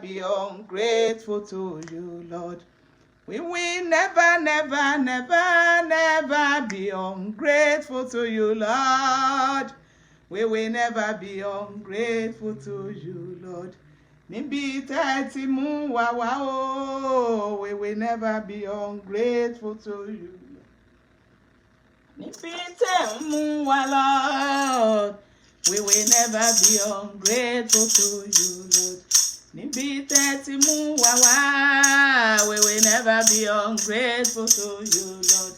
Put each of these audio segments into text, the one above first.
be ungrateful to you, Lord. We will never, never, never, never be ungrateful to you, Lord. We will never be ungrateful to you, Lord. Níbi tẹ́ ti mú wa wá o, we will never be ungrateful to you. Níbi tẹ́ mú wa lọ, we will never be ungrateful to you, Lord. Níbi tẹ́ ti mú wa wá, we will never be ungrateful to you, Lord.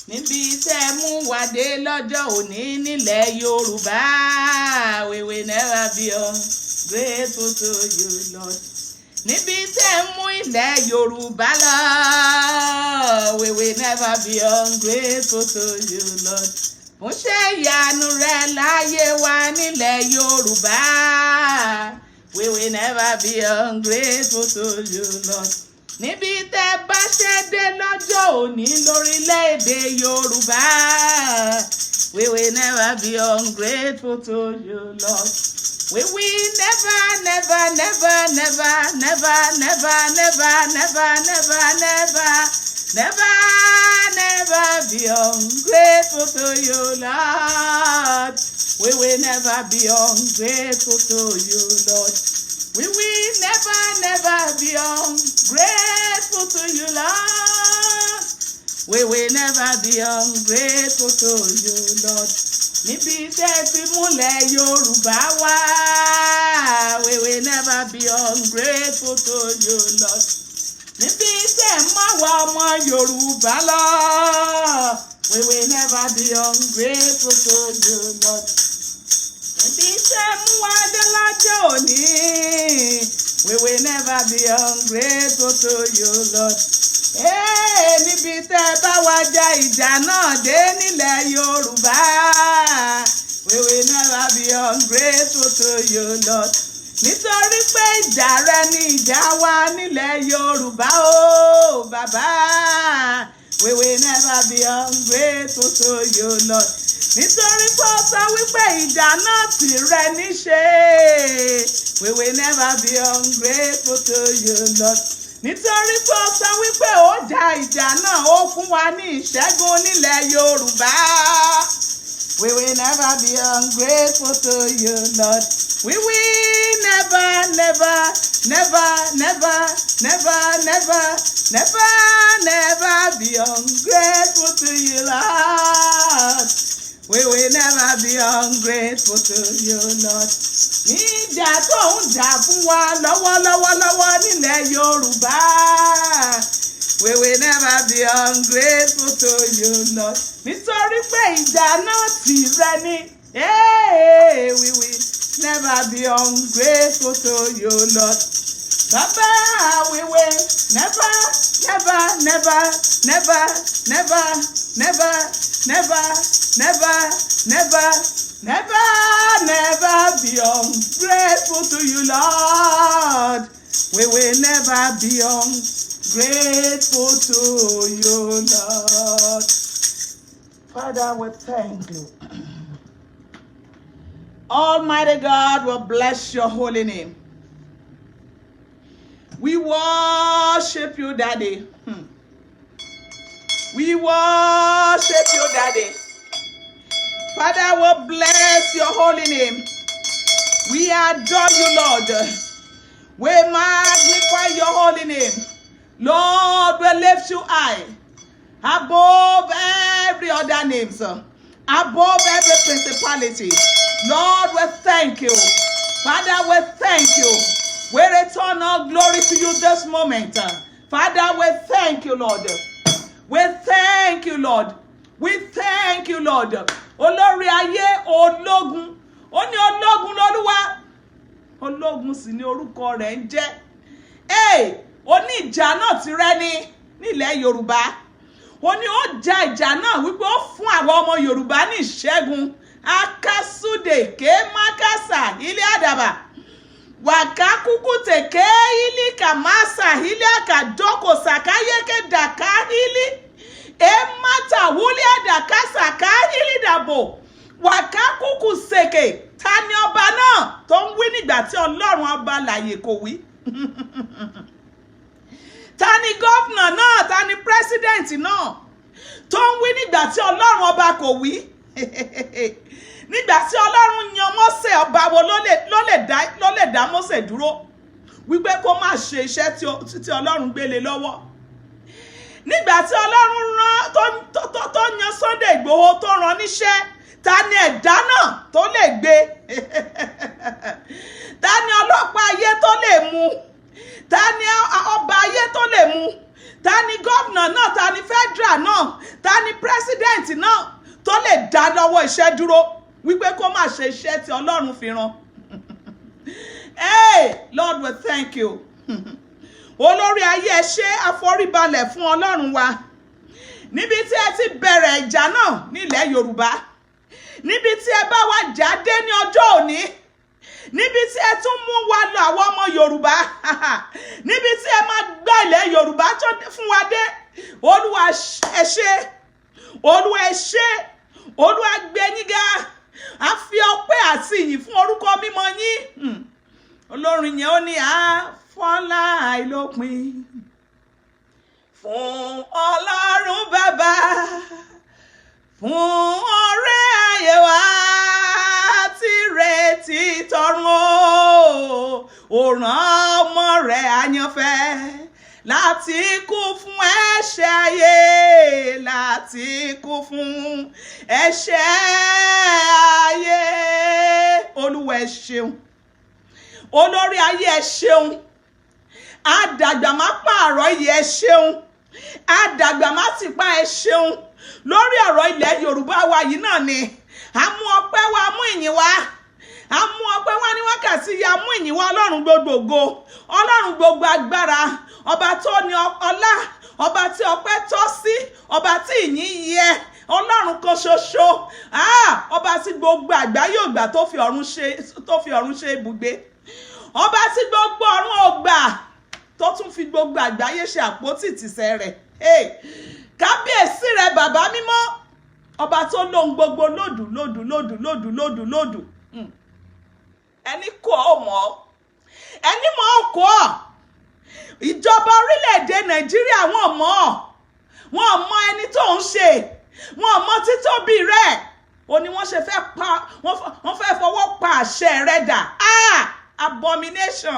Níbi tẹ́ mú wa dé lọ́jọ́ òní nílẹ̀ Yorùbá, we will never be ungrateful to you, Lord. Níbi tẹ́ mú ilẹ̀ Yorùbá lọ, we will never be ungrateful to you, Lord. Fún ṣe ìyanu rẹ láyé wa nílẹ̀ Yorùbá, we will never be ungrateful to you, Lord. Níbi tẹ́ bá ṣe dé lọ́jọ́ òní lórílẹ̀-èdè Yorùbá, we will never be ungrateful to you, Lord. We will never, never, never, never, never, never, never, never, never, never, never, never be ungrateful to you, Lord. We will never be ungrateful to you, Lord. We will never, never be ungrateful to you, Lord. We will never be ungrateful to you, Lord. Níbi tẹ́ ti múlẹ̀ Yorùbá wá, we will never be ungrateful to you, Lord. Níbi tẹ́ mọ́wọ́ ọmọ Yorùbá lọ, we will never be ungrateful to you, Lord. Níbi tẹ́ mú wa dé lọ́jọ́ òní, we will never be ungrateful to you, Lord. Níbi tẹ́ bá wa jà ìjà náà dé nílẹ̀ Yorùbá, we will never be ungrateful to you, Lord. Nítorí pé ìjà rẹ ni ìjà wa nílẹ̀ Yorùbá o, bàbá, we will never be ungrateful to you, Lord. Nítorí pé ó sọ wípé ìjà náà tìrẹ níṣe, we will never be ungrateful to you, Lord. Nítorí pé ó sọ wípé ó jà ìjà náà ó fún wa ní ìṣẹ́gun nílẹ̀ Yorùbá, we will never be ungrateful to you, Lord. We will never, never, never, never, never, never, never, never be ungrateful to you, Lord. We will never be ungrateful to you, Lord. Ìjà tó ń jà fún wa lọ́wọ́lọ́wọ́ nílẹ̀ Yorùbá, we will never be ungrateful to you, Lord. Nítorí pé ìjà náà tìrẹ ni, we will never be ungrateful to you, Lord. Baba, we will never, never, never, never, never, never, never, never, never, never, never be ungrateful to you, Lord. We will never be ungrateful to you, Lord. Father, we thank you. Almighty God, will bless your holy name. We worship you, Daddy. We worship you, Daddy. Father, will bless your holy name. We adore you, Lord. We magnify your holy name. Lord, we lift you high above every other name, above every principality. Lord, we thank you. Father, we thank you. We return all glory to you this moment. Father, we thank you, Lord. We thank you, Lord. We thank you, Lord. Olórí ayé ológun. Ó ní ológun lolúwa. Ológun sì ni orúkọ rẹ̀ ń jẹ́. Ó ní ìjà náà tìrẹ ni nílẹ̀ Yorùbá. Ó ní ó jà ìjà náà wípé ó fún àwọn ọmọ Yorùbá ní ìṣẹ́gun. Akasude ke makasa ile adaba. Wakakuku teke ili kamasa ile akadoko sakaye ke daka ili. Emata wuli adakasa ka ili dabo. Wakakuku seke. Ta ni ọba náà tó ń wí nígbà tí Ọlọ́run ọba láyé kò wí? ta ni gọ́fìnà náà, ta ni pírẹ́sídẹ̀ǹtì náà tó ń wí nígbà tí ọlọ́run ọba kò wí? Nígbà tí ọlọ́run yan Mósè, ọba wo ló lè dá Mósè dúró wípé kó má ṣe iṣẹ́ tí ọlọ́run gbélé lọ́wọ́? Nígbà tí ọlọ́run rán tó yan Sunday Ìgbòho tó rán níṣẹ́, ta ni ẹ̀dá náà tó lè gbé? Ta ni ọlọ́pàá ayé tó lè mú? Ta ni ọba ayé tó lè mú? Ta ni gómìnà náà? Ta ni federal náà? Ta ni president náà tó lè dá lọ́wọ́ iṣẹ́ dúró wípé kó má ṣe iṣẹ́ tí ọlọ́run fi rán? Hey, Lord, we thank you. Olórí ayé, ẹ ṣé àforíbalẹ̀ fún ọlọ́run wa. Níbi tí ẹ ti bẹ̀rẹ̀ ìjà náà nílẹ̀ Yorùbá, níbi tí ẹ bá wa jáde ní ọjọ́ òní, níbi tí ẹ tún mú wa lọ àwọn ọmọ Yorùbá, níbi tí ẹ máa gbá ilẹ̀ Yorùbá tó fún wa dé, Olúwa ẹ ṣé, Olúwa ẹ ṣé, Olúwa gbé yín ga. A fi ọpẹ́ àti ìyìn fún orúkọ mímọ́ yín. Olórin yẹn ó ní àfọlá àìlópin fún Ọlọ́run Bàbá, fún ọrẹ ayé wa tí retí tọ̀run ó rán ọmọ rẹ̀ àyànfẹ́ láti kú fún ẹ̀ṣẹ̀ ayé, láti kú fún ẹ̀ṣẹ̀ ayé. Olúwa ẹ ṣeun, olórí ayé ẹ ṣeun, àdàgbà má pààrọ̀ yìí ẹ ṣeun, àdàgbà má ti pa ẹ ṣeun. Lórí ọ̀rọ̀ ilẹ̀ Yorùbá wa yìí náà ni a mú ọpẹ́ wa, mú ìyìn wa, a mú ọpẹ́ wa ní wákàtí yìí, a mú ìyìn wa. Ọlọ́run gbogbo ògo, Ọlọ́run gbogbo agbára, ọba tó ní ọlá, ọba tí ọpẹ́ tọ́ sí, ọba tí ìyìn yẹ, Ọlọ́run kan ṣoṣo, ọba tí gbogbo àgbáyé ò gbà tó fi ọ̀run ṣe ibùgbé, ọba tí gbogbo ọ̀run ò gbà tó tún fi gbogbo àgbáyé ṣe àpótí ìtìsẹ̀ rẹ̀. Kábíyèsí rẹ bàbá mímọ́, ọba tó lóhun gbogbo lódù. Ẹni kò ó mọ̀, ẹni mọ̀ ó kò ó. Ìjọba orílẹ̀-èdè Nàìjíríà wọn mọ̀ ẹni tó ń ṣe, wọn mọ̀ títóbi rẹ̀. Ó ní wọ́n ṣe fẹ́ fọwọ́ pa àṣẹ rẹ̀ dà. Abomination.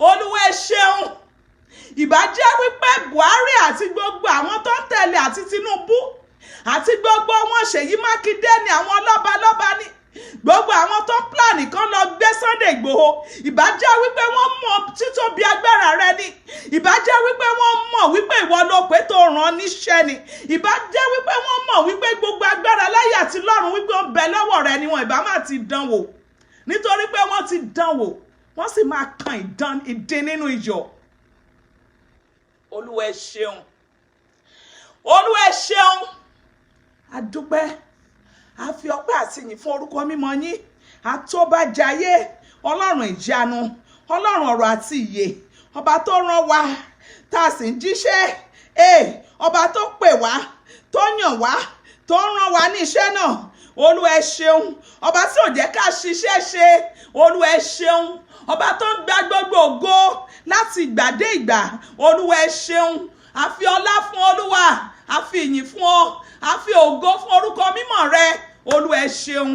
Olúwa ẹ ṣeun. Ìbá jẹ́ wípé Buhari àti gbogbo àwọn tó ń tẹ̀lé àti Tinubu àti gbogbo wọn Ṣèyí Mákindé ni àwọn lọ́balọ́ba ní gbogbo àwọn tó ń pláàni kan lọ gbé Sunday Ìgbòho. Ìbá jẹ́ wípé wọ́n mọ̀ títóbi agbára rẹ ni, ìbá jẹ́ wípé wọ́n mọ̀ wípé ìwọ ló pé tó rán níṣẹ́ ni, ìbá jẹ́ wípé wọ́n mọ̀ wípé gbogbo agbára láyé àti lọ́run wípé ó ń bẹ lọ́wọ́ rẹ ni wọn ìbá má ti dán wò, nítorí pé wọ́n ti dán wò wọ́n sì máa kan ìdín nínú iyọ̀. Olúwa ẹ ṣeun, Olúwa ẹ ṣeun. A dúpẹ́, a fi ọpẹ́ àti ìyìn fún orúkọ mímọ́ yín. Àtòbàjayé, Ọlọ́run ìyanu, Ọlọ́run ọ̀rọ̀ àti ìyè, ọba tó rán wa tá a sì ń jíṣẹ́, ọba tó pè wá, tó yàn wá, tó rán wa ní iṣẹ́ náà. Olúwa ẹ ṣeun, ọba tí ò jẹ́ ká ṣiṣẹ́ ṣe. Olúwa ẹ ṣeun, ọba tó ń gba gbogbo ògo láti ìgbà dé ìgbà. Olúwa ẹ ṣeun. A fi ọlá fún Olúwa, a fi ìyìn fún ọ, a fi ògo fún orúkọ mímọ́ rẹ. Olúwa ẹ ṣeun.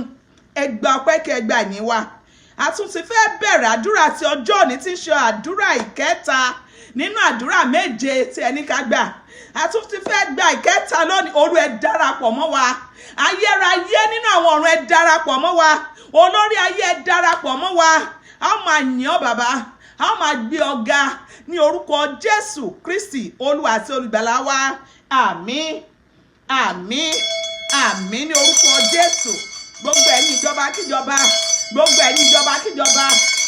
Ẹ gba ọpẹ́ kẹ́ ẹ gba ìyìn wa. A tún ti fẹ́ bẹ̀rẹ̀ àdúrà ti ọjọ́ òní tí ń ṣe àdúrà ìkẹta nínú àdúrà méje tí ẹni ká gbà. A tún ti fẹ́ gba ìkẹta lónìí. Olúwa ẹ darapọ̀ mọ́ wa. Ayérayé nínú àwọn ọ̀run ẹ darapọ̀ mọ́ wa. Olórí ayé ẹ darapọ̀ mọ́ wa. A máa yìn ọ́ bàbá, a máa gbé ọ ga ní orúkọ Jésù Kristi Olúwa àti olùgbàlà wa. Àmín, àmín, àmín ní orúkọ Jésù. Gbogbo ẹ̀yin ìjọba kíjọba, gbogbo ẹ̀yin ìjọba kíjọba,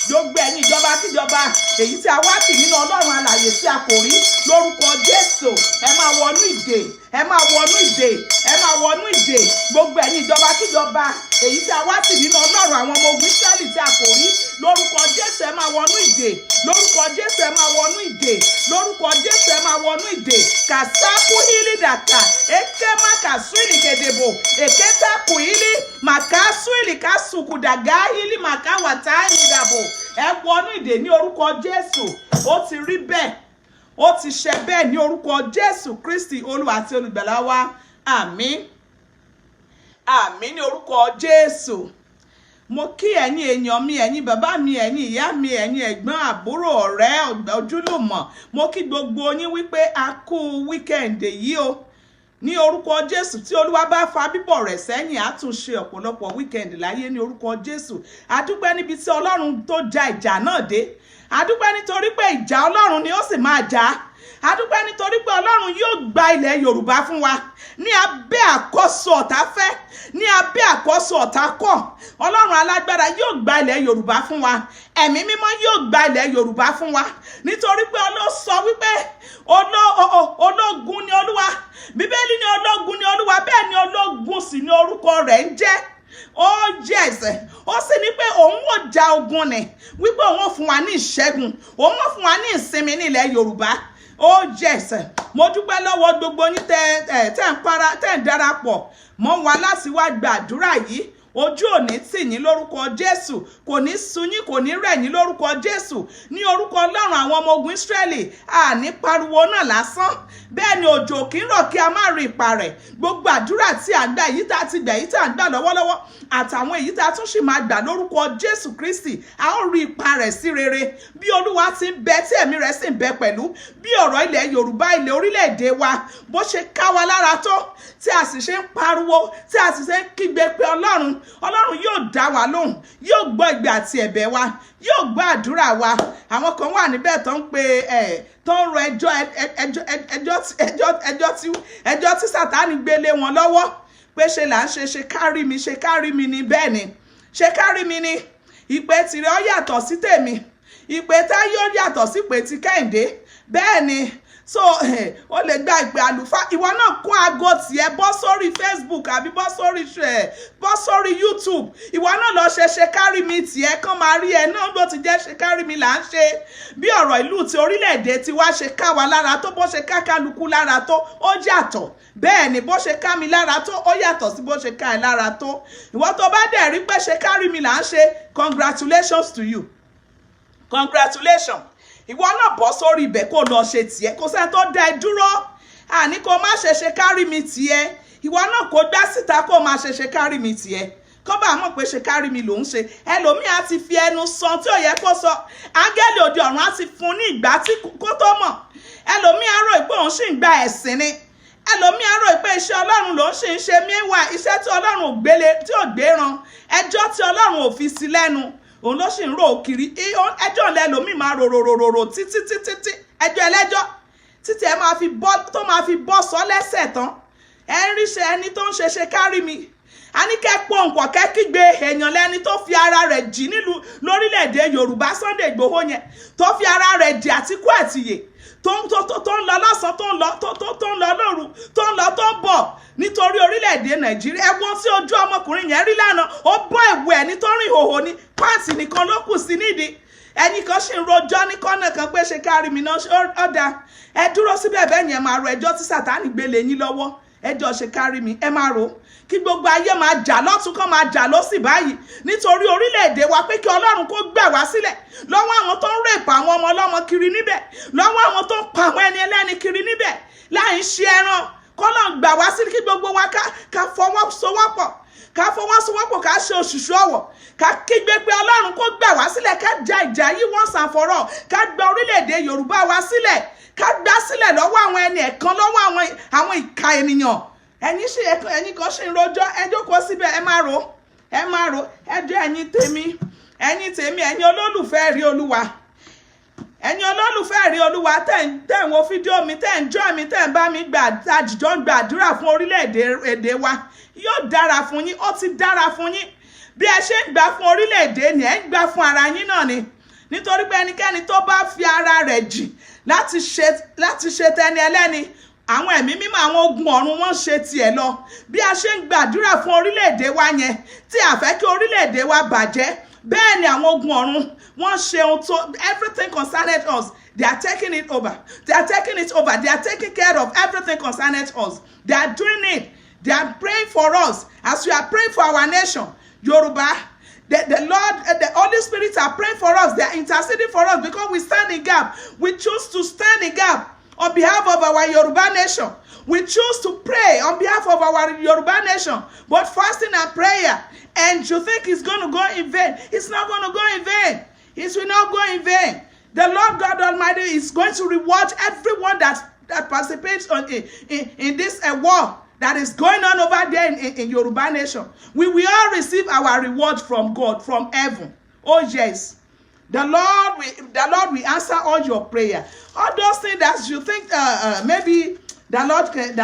gbogbo ẹ̀yin ìjọba kíjọba èyí tí a wá tì nínú Ọlọ́run alààyè tí a kò rí lórúkọ Jésù. Ẹ máa wọnú ìdè, ẹ ẹ máa wọnú ìdè, ẹ máa wọnú ìdè. Gbogbo ẹ̀yin ìjọba kíjọba èyí tí a wá sí nínú Ọlọ́run àwọn ọmọ ogun Ísírẹ́lì tí a kò rí, lórúkọ Jésù ẹ máa wọnú ìdè, lórúkọ Jésù ẹ máa wọnú ìdè, lórúkọ Jésù ẹ máa wọnú ìdè. Kàsákú hílì dàtà èké má kàsúìlì kèdèbò èké tákù hílì màkàsúìlì kásùkùdàgá hílì màkàwàtá ìdàbò. Ẹ wọnú ìdè ní orúkọ Jésù. Ó ti rí bẹ́ẹ̀, ó ti ṣe bẹ́ẹ̀ ní orúkọ Jésù Kristi Olúwa àti Olùgbàlà wa. Àmín. Àmín ní orúkọ Jésù. Mo kí ẹ̀yin èèyàn mi, ẹ̀yin bàbá mi, ẹ̀yin ìyá mi, ẹ̀yin ẹ̀gbọ́n àbúrò ọ̀rẹ́ ojúlùmọ̀. Mo kí gbogbo yín wípé a kú wíkẹ̀ǹdì yìí o. Ní orúkọ Jésù, tí Olúwa bá fa bíbọ̀ rẹ̀ sẹ́yìn, á tún ṣe ọ̀pọ̀lọpọ̀ wíkẹ̀ǹdì láyé ní orúkọ Jésù. A dúpẹ́ níbi tí Ọlọ́run tó ja ìjà náà dé. A dúpẹ́ nítorí pé ìjà Ọlọ́run ni ó sì máa jà. A dúpẹ́ nítorí pé Ọlọ́run yóò gba ilẹ̀ Yorùbá fún wa ní abẹ́ àkóso ọ̀tá fẹ́, ní abẹ́ àkóso ọ̀tá kọ̀. Ọlọ́run alágbára yóò gba ilẹ̀ Yorùbá fún wa. Ẹ̀mí mímọ́ yóò gba ilẹ̀ Yorùbá fún wa nítorí pé Ọlọ́run sọ wípé ológun ni Olúwa. Bíbélì ní ológun ni Olúwa, bẹ́ẹ̀ ni ológun sì ni orúkọ rẹ̀ ń jẹ́. Ó jẹ́sẹ̀, ó sì ní pé òun ò ja ogun ni, wípé òun ò fún wa ní ìṣẹ́gun, òun ò fún wa ní ìsinmi ní ilẹ̀ Yorùbá. Ó jẹ́sẹ̀, mo dúpẹ́ lọ́wọ́ gbogbo yín tẹ́ ń darapọ̀ mọ́ wa láti wá gbàdúrà yìí. Ojú ò ní tì yín lórúkọ Jésù, kò ní sú yín, kò ní rẹ̀ yín lórúkọ Jésù. Ní orúkọ Ọlọ́run àwọn ọmọ ogun Ísírẹ́lì, àní pariwo náà lásán. Bẹ́ẹ̀ ni òjò kì í rọ̀ kí a má rí ipa rẹ̀. Gbogbo àdúrà tí à ń gbà, èyí tá a ti gbà, èyí tá a ń gbà lọ́wọ́lọ́wọ́, àtàwọn èyí tá a tún sì máa gbà lórúkọ Jésù Kristi, a ó rí ipa rẹ̀ sí rere. Bí Olúwa ti ń bẹ tí ẹ̀mí rẹ̀ sì ń bẹ pẹ̀lú, bí ọ̀rọ̀ ilẹ̀ Yorùbá, ilẹ̀ orílẹ̀-èdè wa bó ṣe ká wa lára tó, tí a sì ṣe ń pariwo, tí a sì ṣe ń kígbe pé Ọlọ́run yóò dá wa lóhùn, yóò gbọ́ ìgbà àti ẹ̀bẹ̀ wa, yóò gbọ́ àdúrà wa. Àwọn kan wà níbẹ̀ tó ń pe tó ń rọ ẹjọ́ tí Sátánì gbélé wọn lọ́wọ́ pé ṣe là ń ṣe kárí mi, ṣe kárí mi ni. Bẹ́ẹ̀ ni, ṣe kárí mi ni. Ìpè tìrẹ ó yàtọ̀ sí tèmi, ìpè Táyé ó yàtọ̀ sí ìpè ti Kẹ́hìndé. Bẹ́ẹ̀ ni, so o lè gba ìpè àlùfáà, ìwọ náà kó aago tiẹ̀ bọ́ sórí Facebook àbí bọ́ sórí YouTube. Ìwọ náà lọ ṣe kárí mi tiẹ̀ kán máa rí ẹ náà ló ti jẹ́ ṣe kárí mi là ń ṣe. Bí ọ̀rọ̀ ìlú ti orílẹ̀-èdè ti wá ṣe ká wa lára tó, bó ṣe ká kálukú lára tó, ó yàtọ̀. Bẹ́ẹ̀ ni, bó ṣe ká mi lára tó, ó yàtọ̀ sí bó ṣe ká ẹ lára tó. Ìwọ tó bá dẹ̀ rí pé ṣe kárí mi là ń ṣe, congratulations to you, congratulations. Ìwọ náà bọ́ sórí ibẹ̀ kó lọ ṣe tiẹ̀, kò sẹ́ni tó dá ẹ dúró. Àní kó má ṣe kárí mi tiẹ̀, ìwọ náà kó dá síta kó má ṣe kárí mi tiẹ̀. Kó bá mọ̀ pé ṣe kárí mi ló ń ṣe. Ẹlòmíì á ti fi ẹnu sọ tí ò yẹ kó sọ. Áńgẹ́lì òde ọ̀run á ti fún ní ìgbà tí kó tó mọ̀. Ẹlòmíì á rò pé òun sì ń gba ẹ̀sìn ni. Ẹlòmíì á rò pé iṣẹ́ Ọlọ́run ló ń ṣe ń ṣe míwà, iṣẹ́ tí Ọlọ́run ò gbé ran, ẹjọ́ tí Ọlọ́run ò fi sí lẹ́nu, òun ló sì ń rò kiri. Ẹjọ́ lẹ́lòmíì máa rorororo títí ẹjọ́ ẹlẹ́jọ́ títí ẹ máa fi bọ́ sọ lẹ́sẹ̀ tán. Ẹ ń ríṣẹ́ ẹni tó ń ṣe kárí mi. A ní kẹ́ pọ̀ nǹkan kẹ́ kígbe èèyàn lẹ́ni tó fi ara rẹ̀ jì nílùú lórílẹ̀‐èdè Yorùbá, Sunday Igboho yẹn, tó fi ara rẹ̀ jì àtikú àtìyè, tó ń lọ lọ́sàn, tó ń lọ lóru, tó ń lọ tó ń bọ̀ nítorí orílẹ̀‐èdè Nàìjíríà. Ẹ̀wọ̀n tí ojú ọmọkùnrin yẹn rí lánàá, ó bọ́ ẹ̀wù ẹ̀ ní tó rìn hòhò ní pàǹtì nìkan ló kù sí nídìí. Ẹnì kan sì ń rojọ́ ní kọ́nà kan pé ṣe kárí mi náà. Ọ̀dà ẹ dúró síbẹ̀, bẹ́ẹ̀ yẹn máa ro ẹjọ́ tí Sátánì gbélé yín lọ́wọ́. Ẹjọ́ ṣe kárí mi, ẹ máa rò kí gbogbo ayé máa jà lọ́tún kan máa jà lọ́sì báyìí nítorí orílẹ̀-èdè wa, pé kí Ọlọ́run kó gbà wá sílẹ̀ lọ́wọ́ àwọn tó ń rèpà àwọn ọmọ ọlọ́mọ kiri níbẹ̀, lọ́wọ́ àwọn tó ń pa àwọn ẹni ẹlẹ́ni kiri níbẹ̀ láì ṣe ẹran. kọ́lọ́n gbà wá sílẹ̀ kí gbogbo wa ká fọwọ́sowọ́pọ̀, ká ṣe òṣùṣù ọ̀wọ̀, ká kígbe pé Ọlọ́run kó gbà wá sílẹ̀, ká ja ìjà yìí once and for all, ká gba orílẹ̀-èdè Yorùbá wa sílẹ̀, ká gbà sílẹ̀ lọ́wọ́ àwọn ẹni ẹ̀kan, lọ́wọ́ àwọn ìka ènìyàn. Ẹ̀yin kan ṣì ń rojọ́, ẹ jókòó síbẹ̀, ẹ máa rò ẹjọ́ ẹ̀yin tèmi, ẹ̀yin olólùfẹ́ rí Olúwa, ẹ̀yin olólùfẹ́ rí Olúwa tẹ́ ń wo fídíò mi, tẹ́ ń jọ́ mi, tẹ́ ń bá mi àjìjọ́ ń gbàdúrà fún orílẹ̀-èdè wa. Yóò dára fún yín, ó ti dára fún yín. Bí ẹ ṣe ń gbà fún orílẹ̀-èdè ni ẹ ń gbà fún ara yín náà ni, nítorí pé ẹnikẹ́ni tó bá fi ara rẹ̀ jì láti ṣe tẹni ẹlẹ́ni, àwọn ẹ̀mí mímọ́ àwọn ogun ọ̀run wọ́n ṣe tiẹ̀ lọ bí a ṣe ń gbàdúrà fún orílẹ̀-èdè wa yẹn tí a fẹ́ kí orílẹ̀-èdè wa bàjẹ́ bẹ́ẹ̀ ni àwọn ogun ọ̀run wọ́n ṣe ohun tó everything concerning us they are taking it over they are taking it over they are taking care of everything concerning us they are doing it they are praying for us as we are praying for our nation Yoruba. The Lord, the Holy Spirit are praying for us. They are interceding for us because we stand in gap. We choose to stand in gap on behalf of our Yoruba nation. We choose to pray on behalf of our Yoruba nation. But fasting and prayer, and you think it's going to go in vain. It's not going to go in vain. It will not go in vain. The Lord God Almighty is going to reward everyone that participates in this war that is going on over there in Yoruba nation. We will all receive our reward from God, from heaven. Oh yes. The Lord will answer all your prayer. All those things that you think maybe the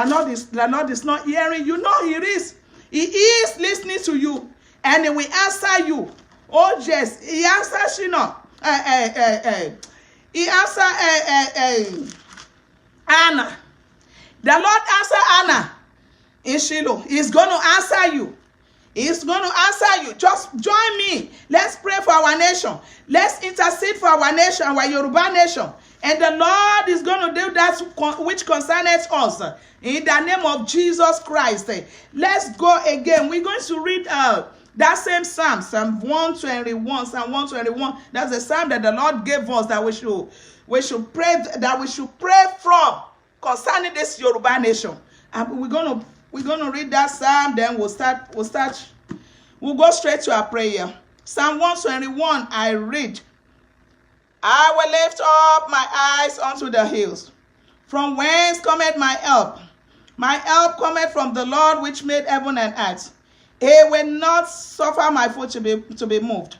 Lord is not hearing, you know He is. He is listening to you, and He will answer you. Oh yes, He answers He answered Anna. The Lord answered Anna in Shiloh. He's going to answer you. He's going to answer you. Just join me. Let's pray for our nation. Let's intercede for our nation, our Yoruba nation. And the Lord is going to do that which concerns us. In the name of Jesus Christ. Let's go again. We're going to read that same Psalm, Psalm 121. Psalm 121. That's the Psalm that the Lord gave us that we should pray from concerning this Yoruba nation. And we're going to read that Psalm, then we'll go straight to our prayer. Psalm 121, I read, I will lift up my eyes unto the hills. From whence cometh my help? My help cometh from the Lord which made heaven and earth. He will not suffer my foot to be moved.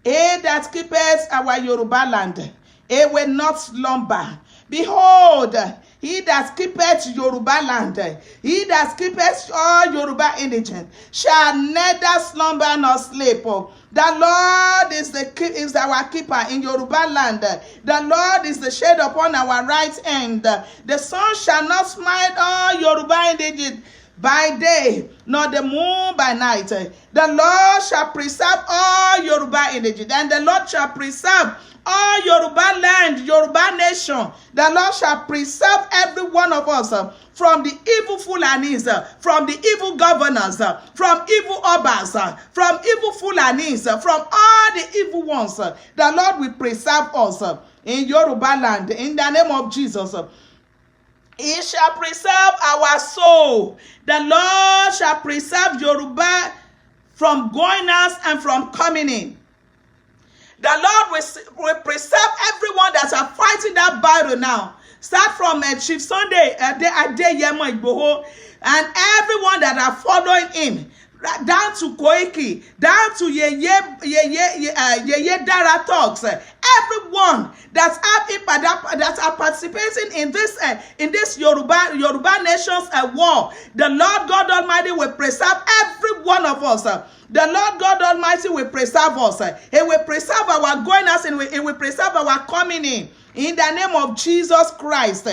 He that keepeth our Yoruba land, he will not slumber. Behold, he that keepeth Yoruba land, he that keepeth all Yoruba indigent, shall neither slumber nor sleep. The Lord is our keeper in Yoruba land. The Lord is the shade upon our right hand. The sun shall not smite all Yoruba indigent by day, nor the moon by night. The Lord shall preserve all Yoruba indigent, and the Lord shall preserve all Yoruba land, Yoruba nation. The Lord shall preserve every one of us from the evil Fulanis, from the evil governors, from evil Obas, from evil Fulanis, from all the evil ones. The Lord will preserve us in Yoruba land in the name of Jesus. He shall preserve our soul. The Lord shall preserve Yoruba from going out and from coming in. The Lord will preserve everyone that are fighting that battle now. Start from Chief Sunday Adeyemo Igboho and everyone that are following him, down to Koiki, down to Yeye Dara Talks. Everyone that are participating in this Yoruba nation's war, the Lord God Almighty will preserve every one of us. The Lord God Almighty will preserve us. He will preserve our going out and He will preserve our coming in the name of Jesus Christ.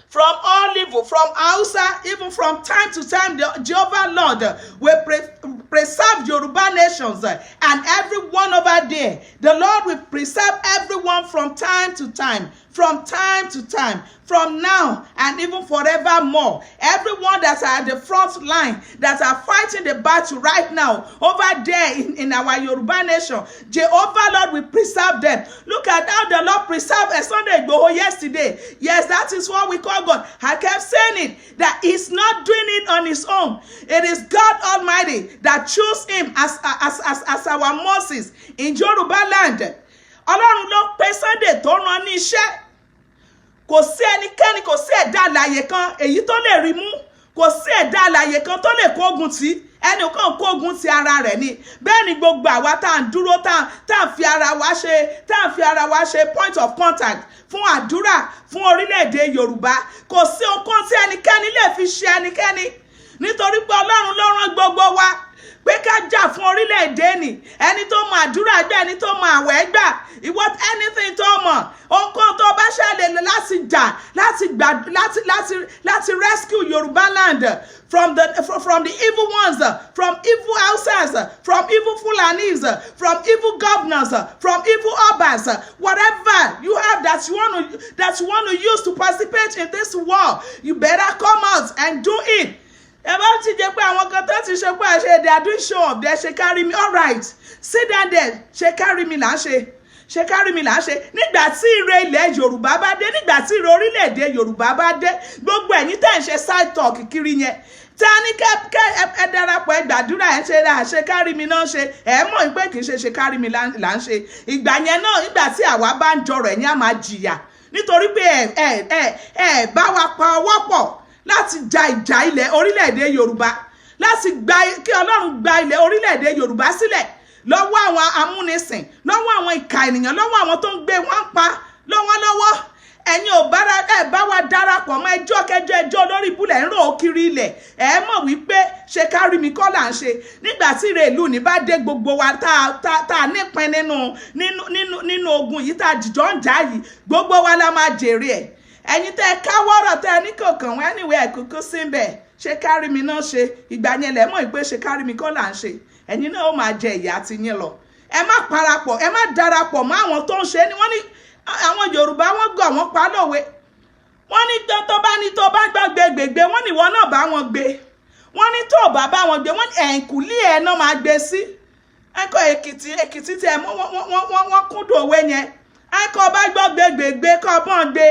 From all evil, from outside, even from time to time, the Jehovah Lord will preserve Yoruba nations and everyone over there. The Lord will preserve everyone from time to time, from now and even forevermore. Everyone that are at the front line, that are fighting the battle right now, over there in our Yoruba nation, Jehovah Lord will preserve them. Look at how the Lord preserved Sunday Igboho yesterday. Yes, that is what we call God. I kept saying it, that He's not doing it on His own. It is God Almighty that chose Him as our Moses in Yoruba land. Ọlọ́run ló pè Sunday tó rán ní iṣẹ́. Kò sí ẹnikẹ́ni, kò sí ẹ̀dá alààyè kan èyí tó lè rí mú. Kò sí ẹ̀dá alààyè kan tó lè kógun tì. Ẹnìkan kógun ti ara rẹ̀ ni. Bẹ́ẹ̀ ni gbogbo àwa tá à ń dúró tá à ń fi ara wa ṣe point of contact fún àdúrà fún orílẹ̀-èdè Yorùbá. Kò sí ohunkóhun tí ẹnikẹ́ni lè fi ṣe ẹnikẹ́ni. Nítorí pé Ọlọ́run ló rán gbogbo wa pé ká jà fún orílẹ̀-èdè ni. Ẹni tó mọ àdúrà gbà, ẹni tó mọ àwẹ̀ gbà. Anything tó mọ̀, ohunkóhun tó bá ṣàlè láti jà láti rescue Yorùbá land from the evil ones, from evil Hausas, from evil Fulanis, from evil governors, from evil Obas, whatever you have that you want to use to participate in this war, you better come out and do it. Ẹ bá ti jẹ́ pé àwọn kan tó ti ṣe pé àṣẹ they are doing show off, they ṣe carry me, all right, sit down there, ṣe carry me là ń ṣe. Ṣe kárí mi là ń ṣe nígbà tí ire ilẹ̀ Yorùbá bá dé, nígbà tí ire orílẹ̀-èdè Yorùbá bá dé, gbogbo ẹ̀yin tẹ́ ń ṣe side talk kiri yẹn ta ní kẹ́ ẹ darapọ̀ ẹ gbàdúrà ẹ ṣe ṣe kárí mi náà ṣe ẹ mọ̀ pé kì í ṣe kárí mi là ń ṣe ìgbà yẹn náà nígbà tí àwa bá ń jọrọ̀ ẹ̀yin á máa jìyà nítorí pé ẹ bá wa pa ọwọ́ pọ̀ láti ja ìjà ilẹ̀ orílẹ̀-èdè Yorùbá, láti kí Ọlọ́run gba ilẹ̀ orílẹ̀-èdè Yorùbá sílẹ̀ lọ́wọ́ àwọn amúnisìn, lọ́wọ́ àwọn ìkà ènìyàn, lọ́wọ́ àwọn tó ń gbé wọn pa lọ́wọ́lọ́wọ́. Ẹ̀yin ò bá wa darapọ̀ mọ́ ẹjọ́ kẹjọ ẹjọ́ lórí ibùlẹ̀ ń rò ó kiri ilẹ̀. Ẹ mọ̀ wípé ṣe kárí mi kọ́ là ń ṣe nígbà tí ire ìlú ní bá dé gbogbo wa tá a nípin nínú ogun yìí tá a jìjọ́ ń jà yìí, gbogbo wa la máa jèrè ẹ̀. Ẹ̀yin tẹ́ ẹ káwọ́rọ̀ tẹ́ ẹ ní kọ̀ọ̀kan wọn anyway ẹ̀kúkú sí ń bẹ̀ ṣe kárí mi náà ṣe ìgbà yẹn lẹ̀ mọ̀ pé ṣe kárí mi kọ́ là ń ṣe. Ẹ̀yin náà ó máa jẹ ìyà ti yín lọ. Ẹ má parapọ̀, ẹ má darapọ̀ mọ́ àwọn tó ń ṣe ni wọ́n ní àwọn Yorùbá wọ́n gọ̀ wọ́n pa lówe. Wọ́n ní tó bá gbàgbé gbègbè wọ́n ní ìwọ náà bá wọn gbé. Wọ́n ní tó bá wọn gbé wọ́n ní ẹ̀ǹkùlé ẹ̀ náà máa gbé sí. Ẹ̀kọ́ Èkìtì tí ẹ̀ wọ́n kúndùn òwe yẹn. Ẹ̀kọ́ bá gbàgbé gbègbè kọ́ bọ́n gbé.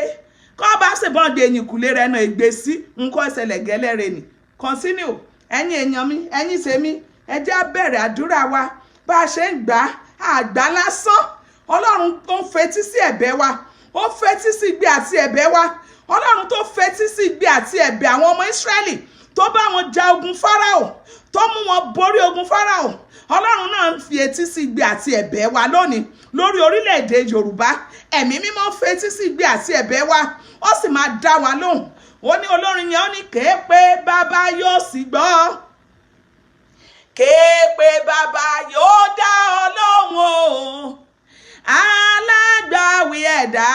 Kọ́ bá sì bọ́n gbé ẹ̀yìnkùlé rẹ̀ náà ègbé sí. Nǹkan ìṣẹ̀lẹ̀ gẹ́lẹ́rẹ́ ni. Continue. Ẹ̀yin èèyàn mi, ẹ̀yin tèmi, ẹ jẹ́ á bẹ̀rẹ̀ àdúrà wa bá a ṣe ń gbà àgbà lásán. Ọlọ́run tó ń fetí sí ẹ̀bẹ̀ wa, ó fetí sí igbe àti ẹ̀bẹ̀ wa. Ọlọ́run tó fetí sí igbe àti ẹ̀bẹ̀ àwọn ọmọ Ísírẹ́lì tó bá wọn ja ogun Fáráò, tó mú wọn borí ogun Fáráò. Ọlọ́run náà ń fi etí sí igbe àti ẹ̀bẹ̀ wa lónìí lórí orílẹ̀-èdè Yorùbá. Ẹ̀mí mímọ́ fetí sí igbe àti ẹ̀bẹ̀ wa, ó sì máa dá wa lóhùn. Ó ní olórin yẹn ó ní képe bàbá yóò sì gbọ́. Képe bàbá yóò dá ọ lóhùn o, alágbàwí ẹ̀dá.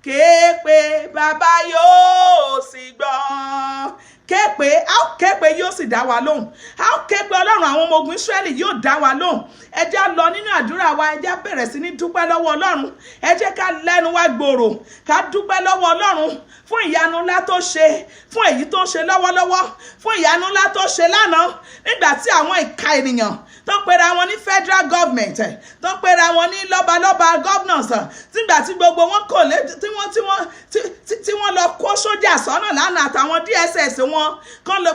Képe bàbá yóò sì gbọ́. Képe, a ó képe yóò sì dá wa lóhùn. A ó képe Ọlọ́run àwọn ọmọ ogun Ísírẹ́lì yóò dá wa lóhùn. Ẹ jẹ́ á lọ nínú àdúrà wa, ẹ jẹ́ á bẹ̀rẹ̀ sí ní dúpẹ́ lọ́wọ́ Ọlọ́run. Ẹ jẹ́ ká lẹ́nu wa gbòòrò, ká dúpẹ́ lọ́wọ́ Ọlọ́run fún ìyanu ńlá tó ṣe, fún èyí tó ṣe lọ́wọ́lọ́wọ́, fún ìyanu ńlá tó ṣe lánàá nígbà tí àwọn ìka ènìyàn tó pera wọn ní federal government, tó pera wọn ní lọ́balọ́ba governors, nígbà tí gbogbo wọn kò lé tí wọ́n lọ kó sójà sọ́nà lánàá àtàwọn DSS wọn kán lọ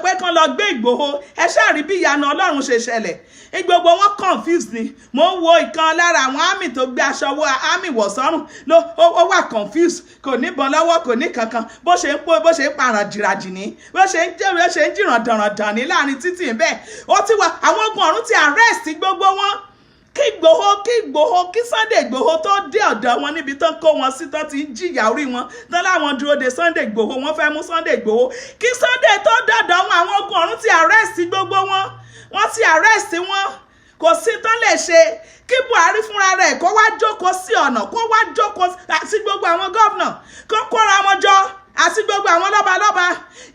gbé Ìgbòho. Ẹ ṣáà rí bí ìyanu Ọlọ́run ṣe ṣẹlẹ̀. Gbogbo wọn confused ni. Mo ń wo ìkan lára àwọn army tó gbé aṣọ wọ army wọ̀ sọ́rùn ó wà confused, kò níbọn lọ́wọ́, kò ní kankan, bó ṣe ń paràn jìràjì ní, bó ṣe ń jìràn dànràn ní láàrin títì bẹ́ẹ̀. Ó ti wà àwọn ogun ọ̀run ti arrest gbogbo wọn. Kí Sunday Ìgbòho tó dé ọ̀dọ̀ wọn níbi tán kó wọn sí tán ti ń jìyà orí wọn tán láwọn dúró de Sunday Ìgbòho, wọ́n fẹ́ mú Sunday Ìgbòho. Kí Sunday tó dọ̀dọ̀ wọn àwọn ogun ọ̀run ti arrest gbogbo wọn. Wọ́n ti arrest wọn, kò sí tán lè ṣe. Kí Buhari fúnra rẹ̀ kó wá jókòó sí ọ̀nà, kó wá jókòó àti gbogbo àwọn gómìnà kó kóra wọn jọ àti gbogbo àwọn lọ́balọ́ba,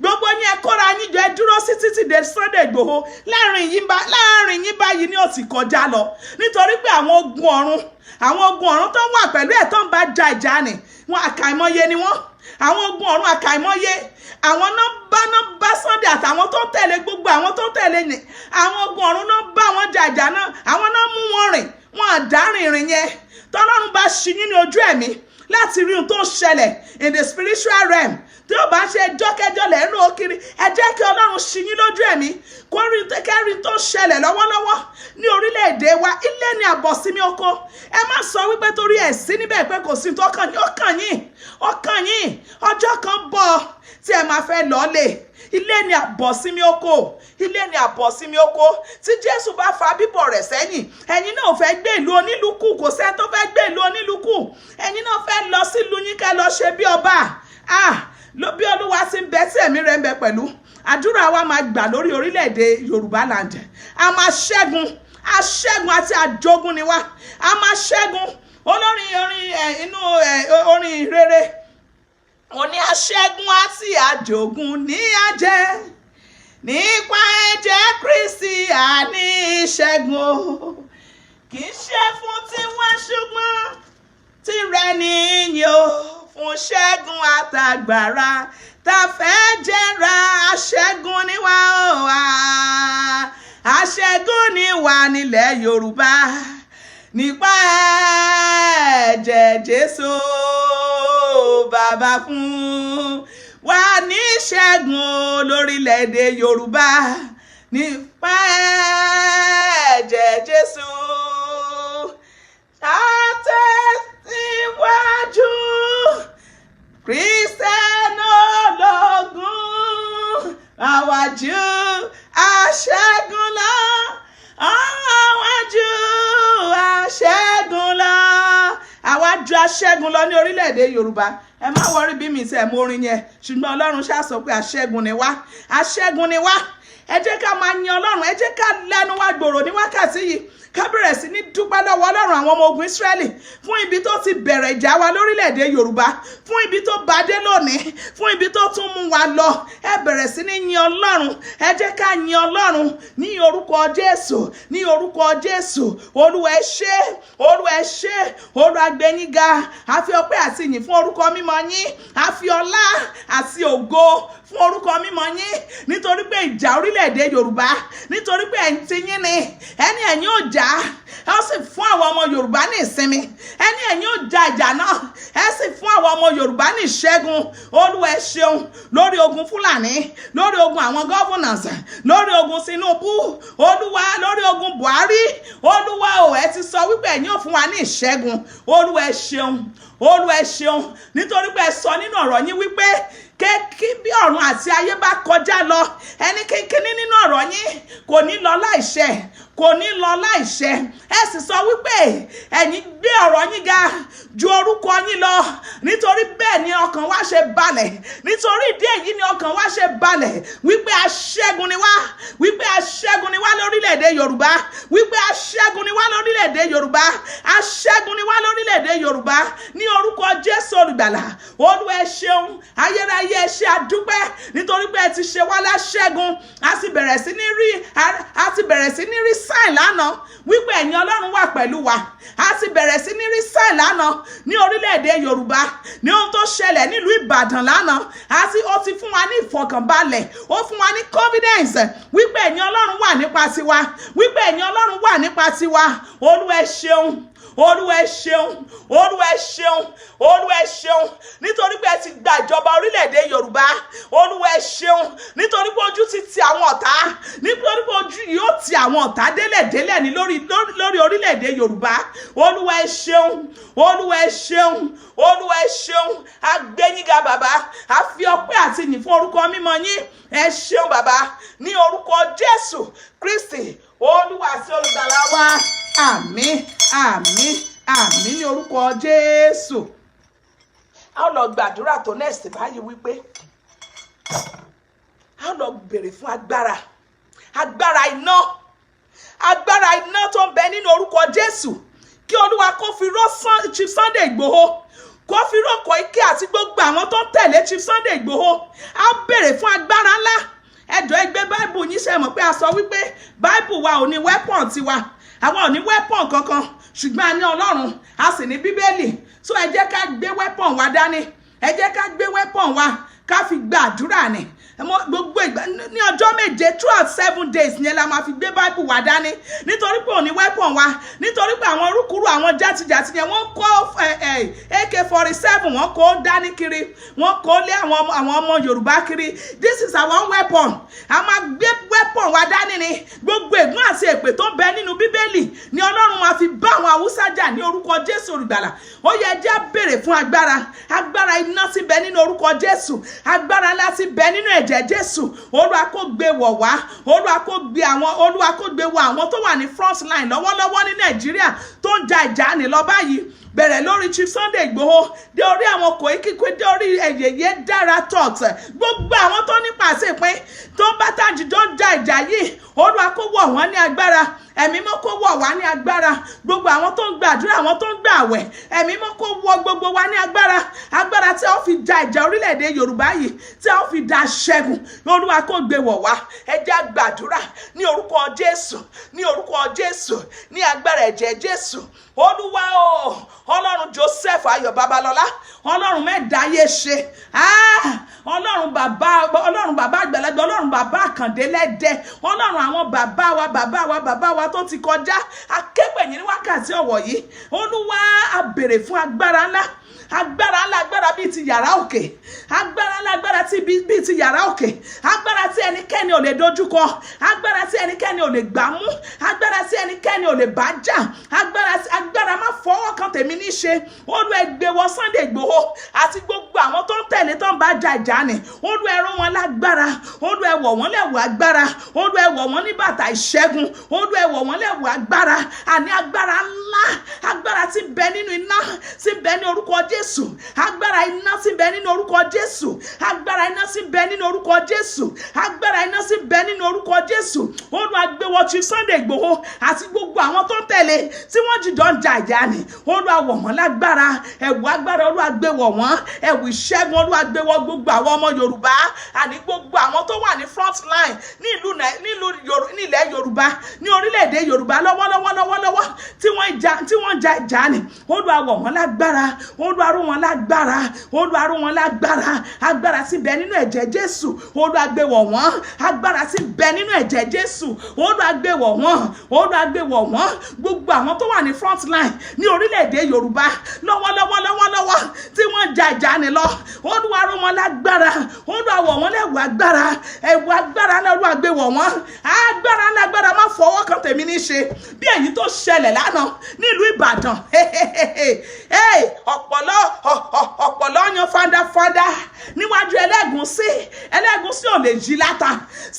gbogbo yín ẹ kóra yín jọ, ẹ dúró sí títí de Sunday Ìgbòho. Láàrin yín báyìí ni ó ti kọjá lọ nítorí pé àwọn ogun ọ̀run tó wà pẹ̀lú ẹ̀ tó ń bá ja ìjà ni wọn àkàìmọye ni wọ́n. Àwọn ogun ọ̀run àkàìmọye, àwọn náà bá Sunday àtàwọn tó tẹ̀lé gbogbo àwọn tó tẹ̀lé ni àwọn ogun ọ̀run náà bá wọn jà ìjà náà, àwọn náà mú wọn rìn, wọn àdárìn ìrìn yẹn. Tọ́lọ́run bá ṣí yín ní ojú ẹ̀mí láti rí ohun tó ń ṣẹlẹ̀ in the spiritual realm, tí ó bá ń ṣe jọ́kẹ́jọ́ lẹ́nu òkiri, ẹ jẹ́ kí Ọlọ́run ṣí yín lójú ẹ̀mí kó rí kẹ́rí tó ń ṣẹlẹ̀ lọ́wọ́lọ́wọ́ ní orílẹ̀-èdè wa. Ilé ni àbọ̀símí oko. Ẹ má sọ wípé torí ẹ̀ sí níbẹ̀ pé kò sí tó kàn yín. Ó kàn yín. Ọjọ́ kan bọ̀ tí ẹ máa fẹ́ lọ́ọ́lé. Ilé ni àbọ̀símí oko. Ilé ni àbọ̀símí oko. Tí Jésù bá fa bíbọ̀ rẹ̀ sẹ́yìn, ẹ̀yin náà fẹ́ gbé ìlú onílùkù, kò sẹ́ni tó fẹ́ gbé ìlú onílùkù. Ẹ̀yin náà fẹ́ lọ sílùú yín kẹ́ lọ ṣe bí ọba. Bí Olúwa ti ń bẹ tí ẹ̀mí rẹ̀ ń bẹ pẹ̀lú, àdúrà wa máa gbà lórí orílẹ̀-èdè Yorùbá land. A máa ṣẹ́gun àti àjogún ni wá. A máa ṣẹ́gun. Olórin orin inú orin rere ó ní aṣẹ́gun àti àjogún ní àjẹ́ nípa ẹ̀jẹ̀ Kristi àní ìṣẹ́gun o kì í ṣe fún tiwọn ṣùgbọ́n tirẹ̀ nìyí o fún ṣẹ́gun àtàgbàrà tá fẹ́ jẹ́ra aṣẹ́gun ni wá o aṣẹ́gun ni wá nílẹ̀ Yorùbá nípa ẹ̀jẹ̀ Jésù bàbá fún wa ní ṣẹ́gun lórílẹ̀‐èdè Yorùbá nípa ẹ̀jẹ̀ Jésù àtẹ̀síwájú Kristẹni ológun àwájú aṣẹ́gun lọ àwájú aṣẹ́gun lọ àwájú aṣẹ́gun lọ ní orílẹ̀-èdè Yorùbá ẹ má wọrí bí mi ṣe mú orin yẹn ṣùgbọ́n Ọlọ́run ṣáà sọ pé aṣẹ́gun ni wá aṣẹ́gun ni wá ẹ jẹ́ ká máa yin Ọlọ́run ẹ jẹ́ ká lẹ́nu wá gbòòrò ní wákàtí yìí ká bẹ̀rẹ̀ sí ní dúpẹ́ lọ́wọ́ Ọlọ́run àwọn ọmọ ogun Ísírẹ́lì fún ibi tó ti bẹ̀rẹ̀ ìjà wa lórílẹ̀‐èdè Yorùbá fún ibi tó bá dé lónìí fún ibi tó tún mú wa lọ ẹ bẹ̀rẹ̀ sí ní yin Ọlọ́run ẹ jẹ́ ká yin Ọlọ́run ní orúkọ Jésù ní orúkọ Jésù Olúwa ẹ ṣé Olúwa ẹ ṣé Olúwa gbé yín ga a fi ọpẹ́ àti ìyìn fún orúkọ mímọ́ yín a fi ọlá àti ògo fún orúkọ mímọ́ yín nítorí pé ìjà orílẹ̀-èdè Yorùbá nítorí pé ẹ̀yin ti yín ni ẹni ẹ̀yin ò jà ẹ sì fún àwọn ọmọ Yorùbá ní ìsinmi ẹni ẹ̀yin ò jà ìjà náà ẹ sì fún àwọn ọmọ Yorùbá ní ìṣẹ́gun Olúwa ẹ ṣeun lórí ogun Fúlàní lórí ogun àwọn governors lórí ogun Tinubu Olúwa lórí ogun Buhari Olúwa ò ẹ ti sọ wípé ẹ̀yin ò fún wa ní ìṣẹ́gun Olúwa ẹ ṣeun Olúwa ẹ ṣeun nítorí pé ẹ sọ nínú ọ̀rọ̀ yín wípé kí bí ọ̀run àti ayé bá kọjá lọ ẹni kínkínní nínú ọ̀rọ̀ yín kò ní lọ láìṣẹ kò ní lọ láìṣẹ ẹ sì sọ wípé ẹ̀yin gbé ọ̀rọ̀ yín ga ju orúkọ yín lọ nítorí bẹ́ẹ̀ ni ọkàn wa ṣe balẹ̀ nítorí ìdí èyí ni ọkàn wa ṣe balẹ̀ wípé aṣẹ́gun ni wá wípé aṣẹ́gun ni wá lórílẹ̀‐èdè Yorùbá wípé aṣẹ́gun ni wá lórílẹ̀‐èdè Yorùbá aṣẹ́gun ni wá lórílẹ̀‐èdè Yorùbá ní orúkọ Jésù olùgbàlà Olúwa ẹ ṣeun ayérayé ẹ ṣé àdúpẹ́ nítorí pé ẹ ti ṣe wá láṣẹ́gun a sì bẹ̀rẹ̀ sí ní rí sáìn lánàá wípé ẹ̀yin Ọlọ́run wà pẹ̀lú wa a sì bẹ̀rẹ̀ sí ní rí sáìn lánàá ní orílẹ̀-èdè Yorùbá ní ohun tó ṣẹlẹ̀ nílùú Ìbàdàn lánàá ó ti fún wa ní ìfọkànbalẹ̀ ó fún wa ní confidence wípé ẹ̀yin Ọlọ́run wà nípa tiwa wípé ẹ̀yin Ọlọ́run wà nípa tiwa Olúwa ẹ ṣeun Olúwa ẹ ṣeun Olúwa ẹ ṣeun Olúwa ẹ ṣeun nítorí pé ẹ ti gba ìjọba orílẹ̀-èdè Yorùbá Olúwa ẹ ṣeun nítorí pé ojú ti ti àwọn ọ̀tá nítorí pé ojú yóò ti àwọn ọ̀tá délẹ̀délẹ̀ ní lórí orílẹ̀-èdè Yorùbá Olúwa ẹ ṣeun Olúwa ẹ ṣeun Olúwa ẹ ṣeun a gbé yín ga bàbá a fi ọpẹ́ àti ìyìn fún orúkọ mímọ́ yín ẹ ṣeun bàbá ní orúkọ Jésù Kristi Olúwa àti olùgbàlà wa àmín àmín àmín ní orúkọ Jésù. A ó lọ gbàdúrà tó next báyìí wípé a ó lọ béèrè fún agbára iná tó ń bẹ nínú orúkọ Jésù kí Olúwa kó fi rọ́ Chief Sunday Igboho kó fi rọ́ Koiki àti gbogbo àwọn tó ń tẹ̀lé Chief Sunday Igboho a ó béèrè fún agbára ńlá ẹjọ́ ẹgbẹ́ báìbù yín ṣe mọ̀ pé a sọ wípé báìbù wa ò ní wẹ́pọ̀n tiwa àwọn ò ní wẹ́pọ̀n kankan ṣùgbọ́n a ní Ọlọ́run a sì ní Bíbélì so ẹ jẹ́ ká gbé wẹ́pọ̀n wa dání ẹ jẹ́ ká gbé wẹ́pọ̀n wa ká fi gbàdúrà ni gbogbo ìgbà ní ọjọ́ méje throughout 7 days yẹn la máa fi gbé báìbù wa dání nítorí pé òní wẹ́pọ̀n wa nítorí pé àwọn orúkúrú àwọn játijàti yẹn wọ́n kó AK-47 wọ́n kó dání kiri wọ́n kó lé àwọn ọmọ Yorùbá kiri this is our weapon a máa gbé weapon wa dání ni gbogbo ègún àti èpè tó ń bẹ nínú Bíbélì ni Ọlọ́run máa fi bá àwọn Haúsá jà ní orúkọ Jésù olùgbàlà ó yẹ jẹ́ béèrè fún agbára iná tí bẹ nínú orúkọ Jésù agbára ńlá tí bẹ nínú ẹ̀jẹ̀ Jésù Olúwa kó gbé wọ̀ wá Olúwa kó gbé wọ̀ àwọn tó wà ní front line lọ́wọ́lọ́wọ́ ní Nàìjíríà tó ń ja ìjà ní lọ báyìí bẹ̀rẹ̀ lórí Chief Sunday Igboho dé orí àwọn Koiki dé orí Yeye Dara Talks, gbogbo àwọn tó nípa àṣepín tó ń bá Tajudeen ń ja ìjà yìí, Olúwa kó wọ̀ wọ́n ní agbára, ẹ̀mí mọ́ kó wọ̀ wá ní agbára, gbogbo àwọn tó ń gbàdúrà, àwọn tó ń gbààwẹ̀, ẹ̀mí mọ́ kó wọ̀ gbogbo wa ní agbára, agbára tí a ó fi ja ìjà orílẹ̀-èdè Yorùbá yìí, tí a ó fi da ṣẹ́gun, Olúwa kó gbé wọ̀ wá. Ẹ jẹ́ á gbàdúrà ní orúkọ Jésù, ní orúkọ Jésù, ní agbára ẹ̀jẹ̀ Jésù. Olúwa o, Ọlọ́run Joseph Ayọ̀ Babalọ́lá, Ọlọ́run mẹ́dáyé ṣe, Ọlọ́run bàbá àgbàlagbà, Ọlọ́run bàbá Àkàndé lẹ́dẹ, Ọlọ́run àwọn bàbá wa tó ti kọjá, akẹ́pẹ̀ yín ní wákàtí ọ̀wọ̀ yìí. Olúwa, a béèrè fún agbára ńlá, agbára ńlá, agbára bíi ti yàrá òkè, agbára ńlá, agbára bíi ti yàrá òkè, agbára tí ẹnikẹ́ni ò lè dojúkọ, agbára tí ẹnikẹ́ni ò lè gbámú, agbára tí ẹnikẹ́ni ò lè bá jà, agbára má fọwọ́ kan tèmi ní ṣe. Olú ẹ gbé wọ Sunday Igboho àti gbogbo àwọn tó ń tẹ̀lé tó ń bá jà ìjà ni. Olú ẹ rọ̀ wọ́n lágbára, Olú ẹ wọ̀ wọ́n lẹ́wọ̀ agbára, Olú ẹ wọ̀ wọ́n ní bàtà ìṣẹ́gun, Olú ẹ wọ̀ wọ́n lẹ́wọ̀ agbára, àní agbára ńlá, agbára tí ń bẹ nínú iná, tí ń bẹ ní orúkọ Jésù, agbára iná tí ń bẹ nínú orúkọ Jésù, agbára iná tí ń bẹ nínú orúkọ Jésù, agbára iná tí ń bẹ nínú orúkọ Jésù. Olúwa gbé wọ Chief Sunday Igboho àti gbogbo àwọn tó ń tẹ̀lé tí wọ́n jìjọ ń jà ìjà ni. Olúwa wọ̀ wọ́n lágbára, ẹ̀wù agbára Olúwa gbé wọ̀ wọ́n, ẹ̀wù ìṣẹ́gun Olúwa gbé wọ̀ gbogbo àwọn ọmọ Yorùbá, àní gbogbo àwọn tó wà ní front line nílẹ̀ Yorùbá, ní orílẹ̀-èdè Yorùbá lọ́wọ́lọ́wọ́ tí wọ́n jà ìjà ni. Olúwa wọ̀ wọ́n lágbára, Olúwa rọ̀ wọ́n lágbára, Olúwa rọ̀ wọ́n lágbára, agbára tí bẹ nínú ẹ̀jẹ̀ Jésù, Olúwa gbé wọ̀ wọ́n, agbára tí bẹ nínú ẹ̀jẹ̀ Jésù, Olúwa gbé wọ̀ wọ́n, Olúwa gbé wọ̀ wọ́n, gbogbo àwọn tó wà ní front line ní orílẹ̀-èdè Yorùbá lọ́wọ́lọ́wọ́ tí wọ́n jà ìjà ni lọ. Olúwa rọ̀ wọ́n lágbára, Olúwa wọ̀ wọ́n lẹ́wù agbára, ẹ̀wù agbára náà Olúwa gbé wọ̀ wọ́n, agbára lágbára má fọwọ́ kan tèmi ní ṣe bí èyí tó ṣẹlẹ̀ lánàá nílùú Ìbàdàn. ọ̀pọ̀lọ́ yan fandafanda níwájú Ẹlẹ́gùṣí ò lè jí láta.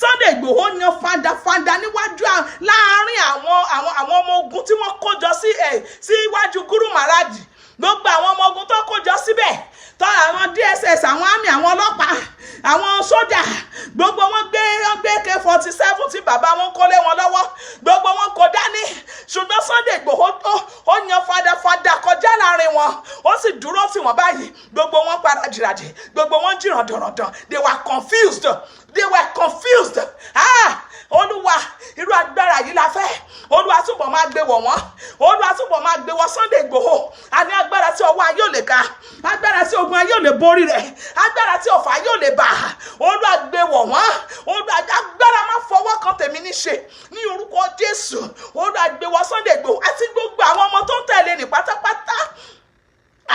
Sunday Igboho yan fandafanda níwájú láàárín àwọn ọmọ ogun tí wọ́n kó jọ sí iwájú Guru Maharaj, gbogbo àwọn ọmọ ogun tó kó jọ síbẹ̀, tó àwọn DSS, àwọn àmì, àwọn ọlọ́pàá, àwọn sójà, gbogbo wọn gbé AK-47 tí bàbá wọn kó lé wọn lọ́wọ́, gbogbo wọn kò dání. Ṣùgbọ́n Sunday Igboho ó yan fadafada kọjá láàrin wọn, ó sì dúró tì wọ́n báyìí, gbogbo wọn para jìràjì, gbogbo wọn jìràn dọ̀rọ̀dọ̀. They were confused. Olúwa, irú agbára yìí la fẹ́. Olúwa túbọ̀ máa gbé wọ̀ wọ́n, Olúwa túbọ̀ máa gbé wọ Sunday Igboho. Àní agbára tí ọwọ́ ayé ò lè ká, agbára tí ogun ayé ò lè borí rẹ̀, agbára tí ọ̀fà ayé ò lè bà, Olúwa gbé wọ̀ wọ́n. Olúwa, agbára má fọwọ́ kan tèmi ní ṣe ní orúkọ Jésù. Olúwa gbé wọ Sunday Igboho àti gbogbo àwọn ọmọ tó ń tẹ̀lé ní pátápátá,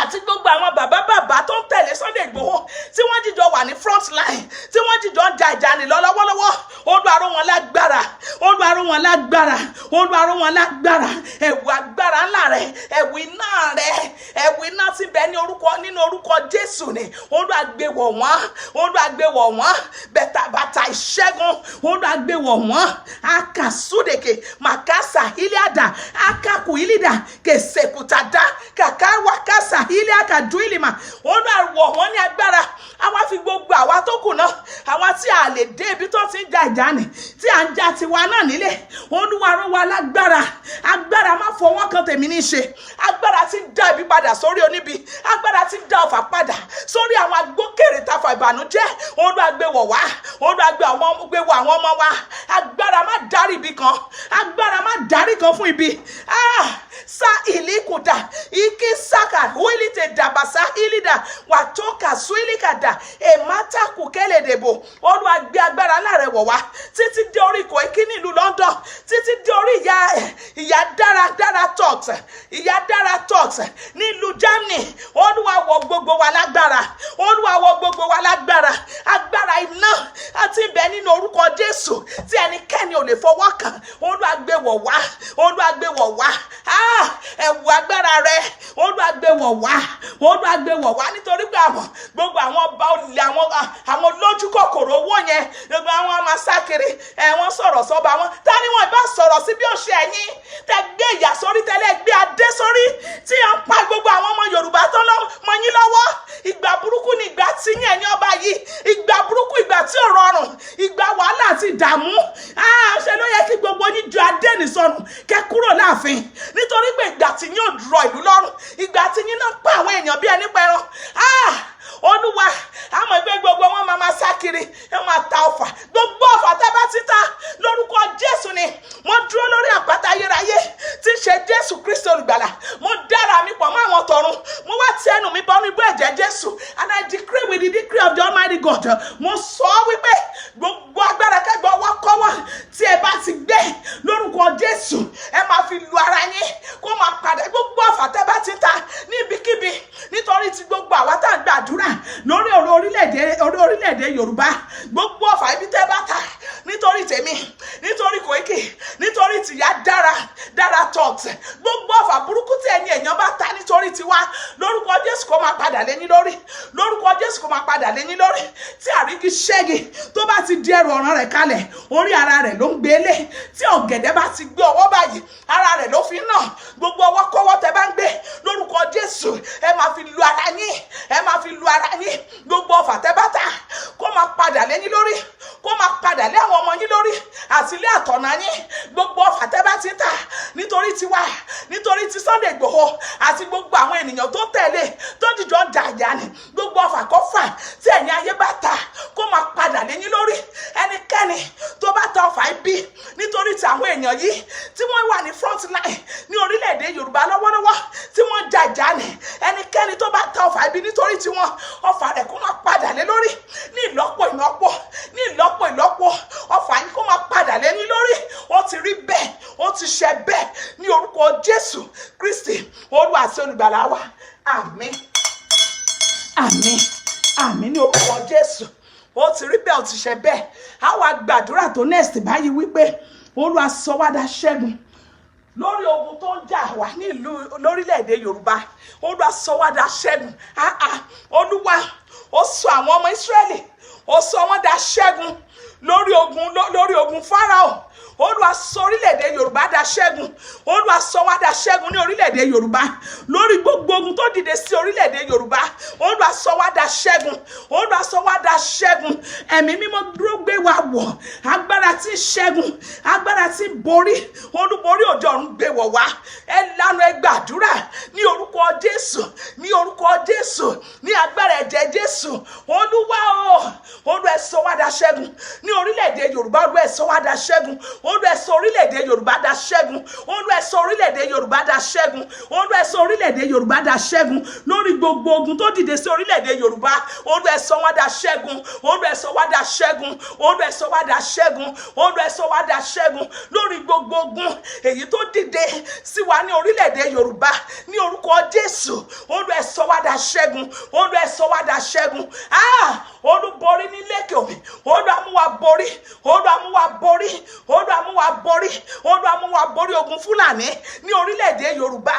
àti gbogbo àwọn bàbá tó ń tẹ̀lé Sunday Igboho tí wọ́n jíjọ wà ní front line, tí wọ́n jíjọ ń jà ìjà ní lọ́wọ́lọ́wọ́. Olúwa rọ̀ wọ́n lágbára, Olúwa rọ̀ wọ́n lágbára, Olúwa rọ̀ wọ́n lágbára, ẹ̀wù agbára ńlá rẹ̀, ẹ̀wù iná rẹ̀, ẹ̀wù iná tí bẹ nínú orúkọ Jésù ni. Olúwa gbé wọ̀ wọ́n, Olúwa gbé wọ̀ wọ́n, bàtà ìṣẹ́gun, Olúwa gbé wọ̀ wọ́n. Akasudeke makasa iliada, akaku ilida kesekutada kakawakasa ilé àkàdúìlìmà. Olúwa wọ̀ wọ́n ní agbára. Àwa fi gbogbo àwa tó kù náà, àwa tí a lè dé ibi tó ti ń ja ìjà ni, tí à ń ja tiwa náà nílé, Olúwa rọ̀ wá lágbára, agbára má fọwọ́ kan tèmi ní ṣe, agbára tí ń dá ibi padà sórí oníbi, agbára tí ń dá ọfà padà sórí àwọn agbókèrè tafà ìbànújẹ́. Olúwa gbé wọ̀ wá, Olúwa gbé wọ̀ àwọn ọmọ wa, agbára má dárí ibi kan, agbára má dárí kan fún ibi. Sa ilikuda iki saka wilite dabasa ilida watoka suilikada emata kukele debo. Olúwa gbé agbára ńlá rẹ̀ wọ̀ wá títí dé orí Koiki ní ìlú London, títí dé orí ìyá Dara Talks, ìyá Dara Talks ní ìlú Germany. Olúwa wọ̀ gbogbo wa lágbára, Olúwa wọ̀ gbogbo wa lágbára, agbára iná àti ibẹ̀ nínú orúkọ Jésù tí ẹnikẹ́ni ò lè fọwọ́ kàn. Olúwa gbé wọ̀ wá, Olúwa gbé wọ̀ wá, ẹ̀wù agbára rẹ̀, Olúwa gbé wọ̀ wá, Olúwa gbé wọ̀ wá nítorí pé gbogbo àwọn ọba olè àwọn lójú kòkòrò owó yẹn gbogbo àwọn máa sá kiri wọ́n sọ̀rọ̀ sọ́ba wọn ta ni wọ́n bá sọ̀rọ̀ sí bí ó ṣe ẹ̀yin tẹ gbé ìyà sórí tẹ́lẹ̀ gbé adé sórí tí à ń pa gbogbo àwọn ọmọ Yorùbá tó mọ yín lọ́wọ́. Ìgbà burúkú ni ìgbà tí yín ẹ̀yin ọba yìí, ìgbà burúkú, ìgbà tí ò rọrùn, ìgbà wàhálà àti ìdààmú. Ṣe ló yẹ kí gbogbo yín ju adé nìsọnù kẹ́ kúrò láàfin nítorí pé ìgbà tí yín ò rọ ìlú lọ́rùn, ìgbà tí yín náà pa àwọn èèyàn bí ẹni pẹran. Olúwa àmọ́ ẹgbẹ́ gbogbo wọn máa sá kiri ẹ máa ta ọfà, gbogbo ọfà tẹ́ bá ti ta lórúkọ Jésù ni mo dúró lórí àpáta ayérayé tí ń ṣe Jésù Kristi olùgbàlà. Mo dára mi pọ̀ mọ́ àwọn tọ̀run, mo wá ti ẹnu mi bọ́ nígbó ẹ̀jẹ̀ Jésù, and I decree with the decree of the Almighty God. Mo sọ wípé gbogbo agbára kẹgbẹ́ ọwọ́ kọ́wọ́ tí ẹ bá ti gbé lórúkọ Jésù ẹ máa fi lu ara yín kó máa padà. Gbogbo ọfà tẹ́ bá ti ta ní ibikíbi nítorí ti gbogbo àwa tá à ń gbàdúrà lórí orílẹ̀-èdè Yorùbá, gbogbo ọfà ibi tẹ́ bá ta nítorí tèmi, nítorí Koiki, nítorí tìyá dára talks, gbogbo ọfà burúkú tí ẹni èèyàn bá ta nítorí tiwa lórúkọ Jésù kó máa padà lé yín lórí, lórúkọ Jésù kó máa padà lé yín lórí. Tí àríkí ṣẹ́gi tó bá ti di ẹrù ọ̀ràn rẹ̀ kalẹ̀ orí ara rẹ̀ ló ń gbélé, tí ọ̀gẹ̀dẹ̀ bá ti gbé ọwọ́ báyìí ara rẹ̀ ló fi nà. Gbogbo ọwọ́ kọ́wọ́ tẹ́ bá ń gbé lórúkọ Jésù ẹ máa fi lu ara yín, ẹ máa fi lu ara yín. Gbogbo ọfà tẹ́ bá ta kó máa padà lé yín lórí, kó máa padà lé àwọn ọmọ yín lórí àti ilé àtọ̀nà yín. Gbogbo ọfà tẹ́ bá ti ta nítorí tiwa, nítorí ti Sunday Igboho àti gbogbo àwọn ènìyàn tó tẹ̀lé tó dìjọ́ dàjà ni, gbogbo ọfà kọ́fà tí ẹ̀yin ayé bá ta kó máa padà lé yín lórí. Ẹnikẹ́ni tó bá ta ọfà ibi nítorí ti àwọn èèyàn yìí tí wọ́n wà ní front line ní orílẹ̀-èdè Yorùbá lọ́wọ́lọ́wọ́ tí wọ́n jàjà ni, ẹnikẹ́ni tó bá ta ọfà ibi nítorí tí wọ́n ọfà rẹ̀ kó máa padà lé lórí ní ìlọ́po ìlọ́po ọfà yín kó máa padà lé yín lórí. Ó ti rí bẹ́ẹ̀, ó ti ṣe bẹ́ẹ̀ ní orúkọ Jésù Kristi Olúwa àti olùgbàlà wa. Àmín àmín àmín ní orúkọ Jésù. Ó ti rí bẹ́ẹ̀, ó ti ṣe bẹ́ẹ̀. A wá gbàdúrà tó next báyìí wípé Olúwa sọ wá dá ṣẹ́gun lórí ogun tó ń jà wá ní ìlú lórílẹ̀-èdè Yorùbá. Olúwa sọ wá dá ṣẹ́gun. Olúwa ó sọ àwọn ọmọ Ísírẹ́lì, ó sọ wọ́n dá ṣẹ́gun lórí ogun Fáráò. Olúwa sọ orílẹ̀-èdè Yorùbá dá ṣẹ́gun. Olúwa sọ wá dá ṣẹ́gun ní orílẹ̀-èdè Yorùbá lórí gbogbo ogun tó dìde sí orílẹ̀-èdè Yorùbá. Olúwa sọ wá dá ṣẹ́gun. Olúwa sọ wá dá ṣẹ́gun. Ẹ̀mí mímọ́ dúró gbé wa wọ̀, agbára tí ń ṣẹ́gun, agbára tí ń borí, olúborí òde ọ̀run gbé wọ̀ wá. Ẹ lanu ẹ gbàdúrà ní orúkọ Jésù, ní orúkọ Jésù, ní agbára ẹ̀jẹ̀ Jésù. Olúwa Olúwa ẹ sọ wá dá ṣẹ́gun ní orílẹ̀-èdè Yorùbá. Olúwa ẹ sọ wá dá ṣẹ́gun. Olúwa ẹ sọ orílẹ̀-èdè Yorùbá dá ṣẹ́gun. Olúwa ẹ sọ orílẹ̀-èdè Yorùbá dá ṣẹ́gun. Olúwa ẹ sọ orílẹ̀-èdè Yorùbá dá ṣẹ́gun lórí gbogbo ogun tó dìde sí orílẹ̀-èdè Yorùbá. Olúwa ẹ sọ wá dá ṣẹ́gun. Olúwa ẹ sọ wá dá ṣẹ́gun. Olúwa ẹ sọ wá dá ṣẹ́gun. Olúwa ẹ sọ wá dá ṣẹ́gun lórí gbogbo ogun èyí tó dìde sí wa ní orílẹ̀-èdè Yorùbá ní orúkọ Jésù. Olúwa ẹ sọ wá dá ṣẹ́gun. Olúwa ẹ sọ wá dá ṣẹ́gun. Olúborí ní lékè omi. Olúwa mú wa borí. Olúwa mú wa borí. Olúwa mú wa borí. Olúwa mú wa borí ogun Fúlàní ní orílẹ̀-èdè Yorùbá.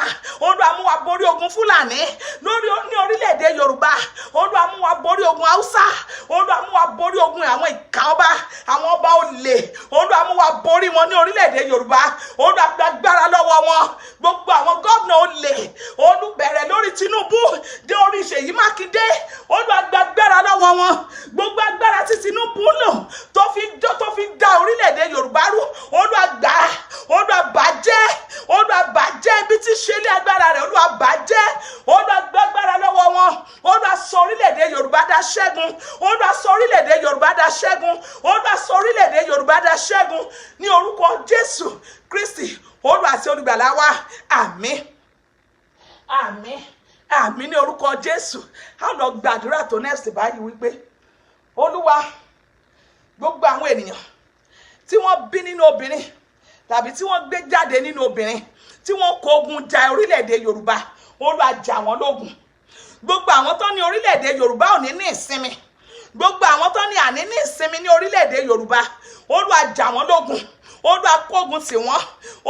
Olúwa mú wa borí ogun Fúlàní ní orílẹ̀-èdè Yorùbá. Olúwa mú wa borí ogun Haúsá. Olúwa mú wa borí ogun àwọn ìka ọba, àwọn ọba olè. Olúwa mú wa borí wọn ní orílẹ̀-èdè Yorùbá. Olúwa gbàgbára lọ́wọ́ wọn. Gbogbo àwọn gómìnà olè olùbẹ̀rẹ̀ lórí Tinubu dé orí Ṣèyí Mákindé. Olúwa gbàgbára lọ́wọ́ wọn. Gbogbo agbára tí Tinubu lò tó fi dá orílẹ̀-èdè Yorùbá rú. Olúwa gbà, Olúwa bàjẹ́, Olúwa bàjẹ́ ibi tí ṣe ilé agbára rẹ̀. Olúwa bàjẹ́. Olúwa gbàgbára lọ́wọ́ wọn. Olúwa sọ orílẹ̀-èdè Yorùbá dá ṣẹ́gun. Olúwa sọ orílẹ̀-èdè Yorùbá dá ṣẹ́gun. Olúwa sọ orílẹ̀-èdè Yorùbá dá ṣẹ́gun ní orúkọ Jésù Kristi Olúwa àti olùgbàlà wa. Àmín àmín àmín ní orúkọ Jésù. A lọ gbàdúrà tó next báyìí wípé Olúwa gbogbo àwọn ènìyàn tí wọ́n bí nínú obìnrin tàbí tí wọ́n gbé jáde nínú obìnrin tí wọ́n kó ogun ja orílẹ̀-èdè Yorùbá. Olúwa jà wọ́n lógun. Gbogbo àwọn tó ní orílẹ̀-èdè Yorùbá ò ní ìsinmi. Gbogbo àwọn tó ní àní ní ìsinmi ní orílẹ̀-èdè Yorùbá. Olúwa jà wọ́n lógun. Olúwa kógun tì wọ́n,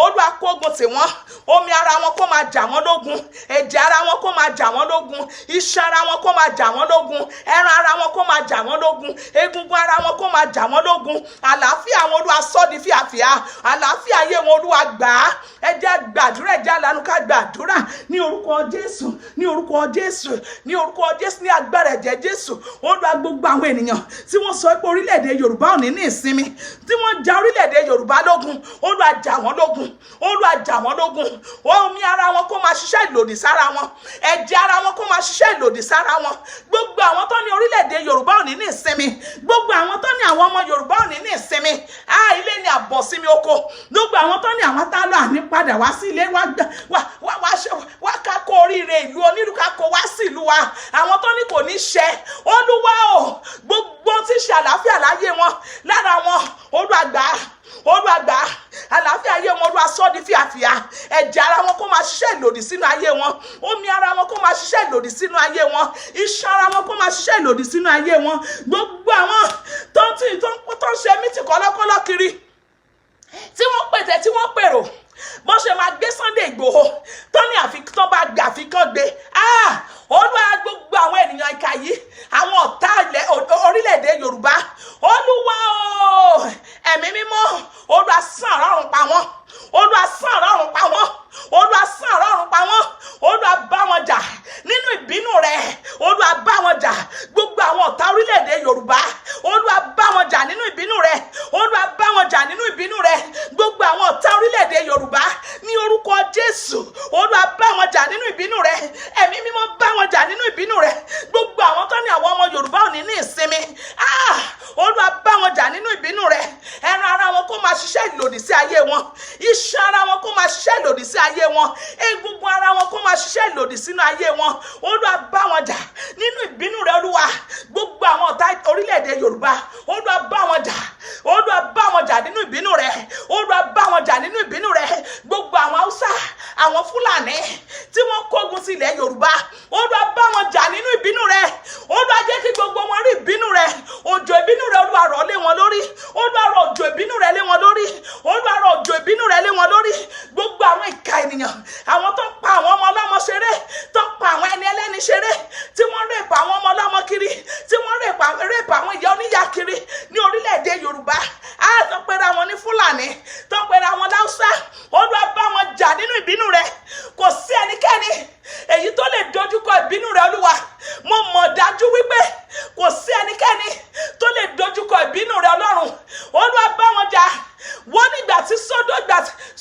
Olúwa kógun tì wọ́n. Omi ara wọn kó máa jà wọ́n lógun, ẹ̀jẹ̀ ara wọn kó máa jà wọ́n lógun, iṣan ara wọn kó máa jà wọ́n lógun, ẹran ara wọn kó máa jà wọ́n lógun, egungun ara wọn kó máa jà wọ́n lógun. Àlàáfíà wọn Olúwa sọ di fíàfíà, àlàáfíà ayé wọn Olúwa gbà á. Ẹ jẹ́ gbàdúrà, ẹ jẹ́ alánú ká gbàdúrà ní orúkọ Jésù, ní orúkọ Jésù, ní orúkọ Jésù, ní agbára ẹ̀jẹ̀ Jésù. Olúwa gbogbo àwọn ènìyàn tí wọ́n sọ pé orílẹ̀-èdè Yorùbá ò ní ní ìsinmi, tí wọ́n ja orílẹ̀-èdè Yorùbá lógun, Olúwa jà wọ́n lógun, Olúwa jà wọ́n lógun. Omi ara wọn kó máa ṣiṣẹ́ ìlòdì sára wọn, ẹ̀jẹ̀ ara wọn kó máa ṣiṣẹ́ ìlòdì sára wọn. Gbogbo àwọn tó ní orílẹ̀-èdè Yorùbá ò ní ní ìsinmi, gbogbo àwọn tó ní àwọn ọmọ Yorùbá ò ní ní ìsinmi, ilé ni àbọ̀ sími oko. Gbogbo àwọn tó ní àwọn tá lọ àní padà wá sí ilé wá kákó oríire ìlú onílù kákó wá sí ìlú wa. Àwọn tó ní kò ní ṣẹ, Olúwa o, gbogbo tí ṣe àlàáfíà láyé wọn lára wọn, Olúwa gbà á, Olúwa gbà á. Àlàáfíà ayé wọn Olúwa sọ di fíàfíà, ẹ̀jẹ̀ ara wọn kó máa ṣiṣẹ́ ìlòdì sínú ayé wọn, omi ara wọn kó máa ṣiṣẹ́ ìlòdì sínú ayé wọn, iṣan ara wọn kó máa ṣiṣẹ́ ìlòdì sínú ayé wọn. Gbogbo àwọn tó ń ṣe mítì kọ́lọ́kọ́lọ́ kiri, tí wọ́n pètè tí wọ́n pèrò bó ṣe máa gbé Sunday Igboho tó ní àfikún bá gbà àfikún gbé. Olúwa gbogbo àwọn ènìyàn ìkà yìí, àwọn ọ̀tá orílẹ̀-èdè Yorùbá, Olúwa o, ẹ̀mí mímọ́, Olúwa sán ọ̀run pa wọ́n, Olúwa sán ọ̀run pa wọ́n, Olúwa sán ọ̀run pa wọ́n. Olúwa bá wọn jà nínú ìbínú rẹ̀, Olúwa bá wọn jà. Gbogbo àwọn ọ̀tá orílẹ̀-èdè Yorùbá, Olúwa bá wọn jà nínú ìbínú rẹ̀, Olúwa bá wọn jà nínú ìbínú rẹ̀. Gbogbo àwọn ọ̀tá orílẹ̀-èdè Yorùbá ní orúkọ Jésù, Olúwa bá wọn jà nínú ìbínú rẹ̀, ẹ̀mí mímọ́ bá wọn jà nínú ìbínú rẹ̀. Gbogbo àwọn tó ní àwọn ọmọ Yorùbá ò ní ní ìsinmi, Olúwa bá wọn jà nínú ìbínú rẹ̀. Ẹran ara wọn kó máa ṣiṣẹ́ ìlòdì sí ayé wọn, iṣan ara wọn kó máa ṣiṣẹ́ ìlòdì sí ayé wọn, egungun ara wọn kó máa ṣiṣẹ́ ìlòdì sínú ayé wọn. Olúwa bá wọn jà nínú ìbínú rẹ̀, Olúwa. Gbogbo àwọn ọ̀tá orílẹ̀-èdè Yorùbá, Olúwa bá wọn jà, Olúwa bá wọn jà nínú ìbínú rẹ̀, Olúwa bá wọn jà nínú ìbínú rẹ̀. Gbogbo àwọn Haúsá, àwọn Fúlàní tí wọ́n kógun sí ilẹ̀ Yorùbá, Olúwa bá wọn jà nínú ìbínú rẹ̀. Olúwa jẹ́ kí gbogbo wọn rí ìbínú rẹ̀, òjò ìbínú rẹ̀ Olúwa rọ̀ lé wọn lórí, Olúwa rọ̀ òjò ìbínú rẹ̀ lé wọn lórí, Olúwa rọ̀ òjò ìbínú rẹ̀ lé wọn lórí. Gbogbo àwọn ìka ènìyàn, àwọn tó ń pa àwọn ọmọ ọlọ́mọ ṣeré, tó ń pa àwọn ẹni ẹlẹ́ni ṣeré, tí wọ́n rèpà àwọn ọmọ ọlọ́mọ kiri, tí wọ́n rèpà àwọn ìyá oníyà kiri ní orílẹ̀-èdè Yorùbá, tó pera wọn ní Fúlàní, tó pera wọn láúsá, Olúwa bá wọn jà nínú ìbínú rẹ̀. Kò sí ẹnikẹ́ni èyí tó lè dojúkọ ìbínú rẹ̀, Olúwa. Mo mọ̀ dájú wípé kò sí ẹnikẹ́ni tó lè dojúkọ ìbínú rẹ̀, Ọlọ́run. Olúwa bá wọn jà. Wọ́n nígbà tí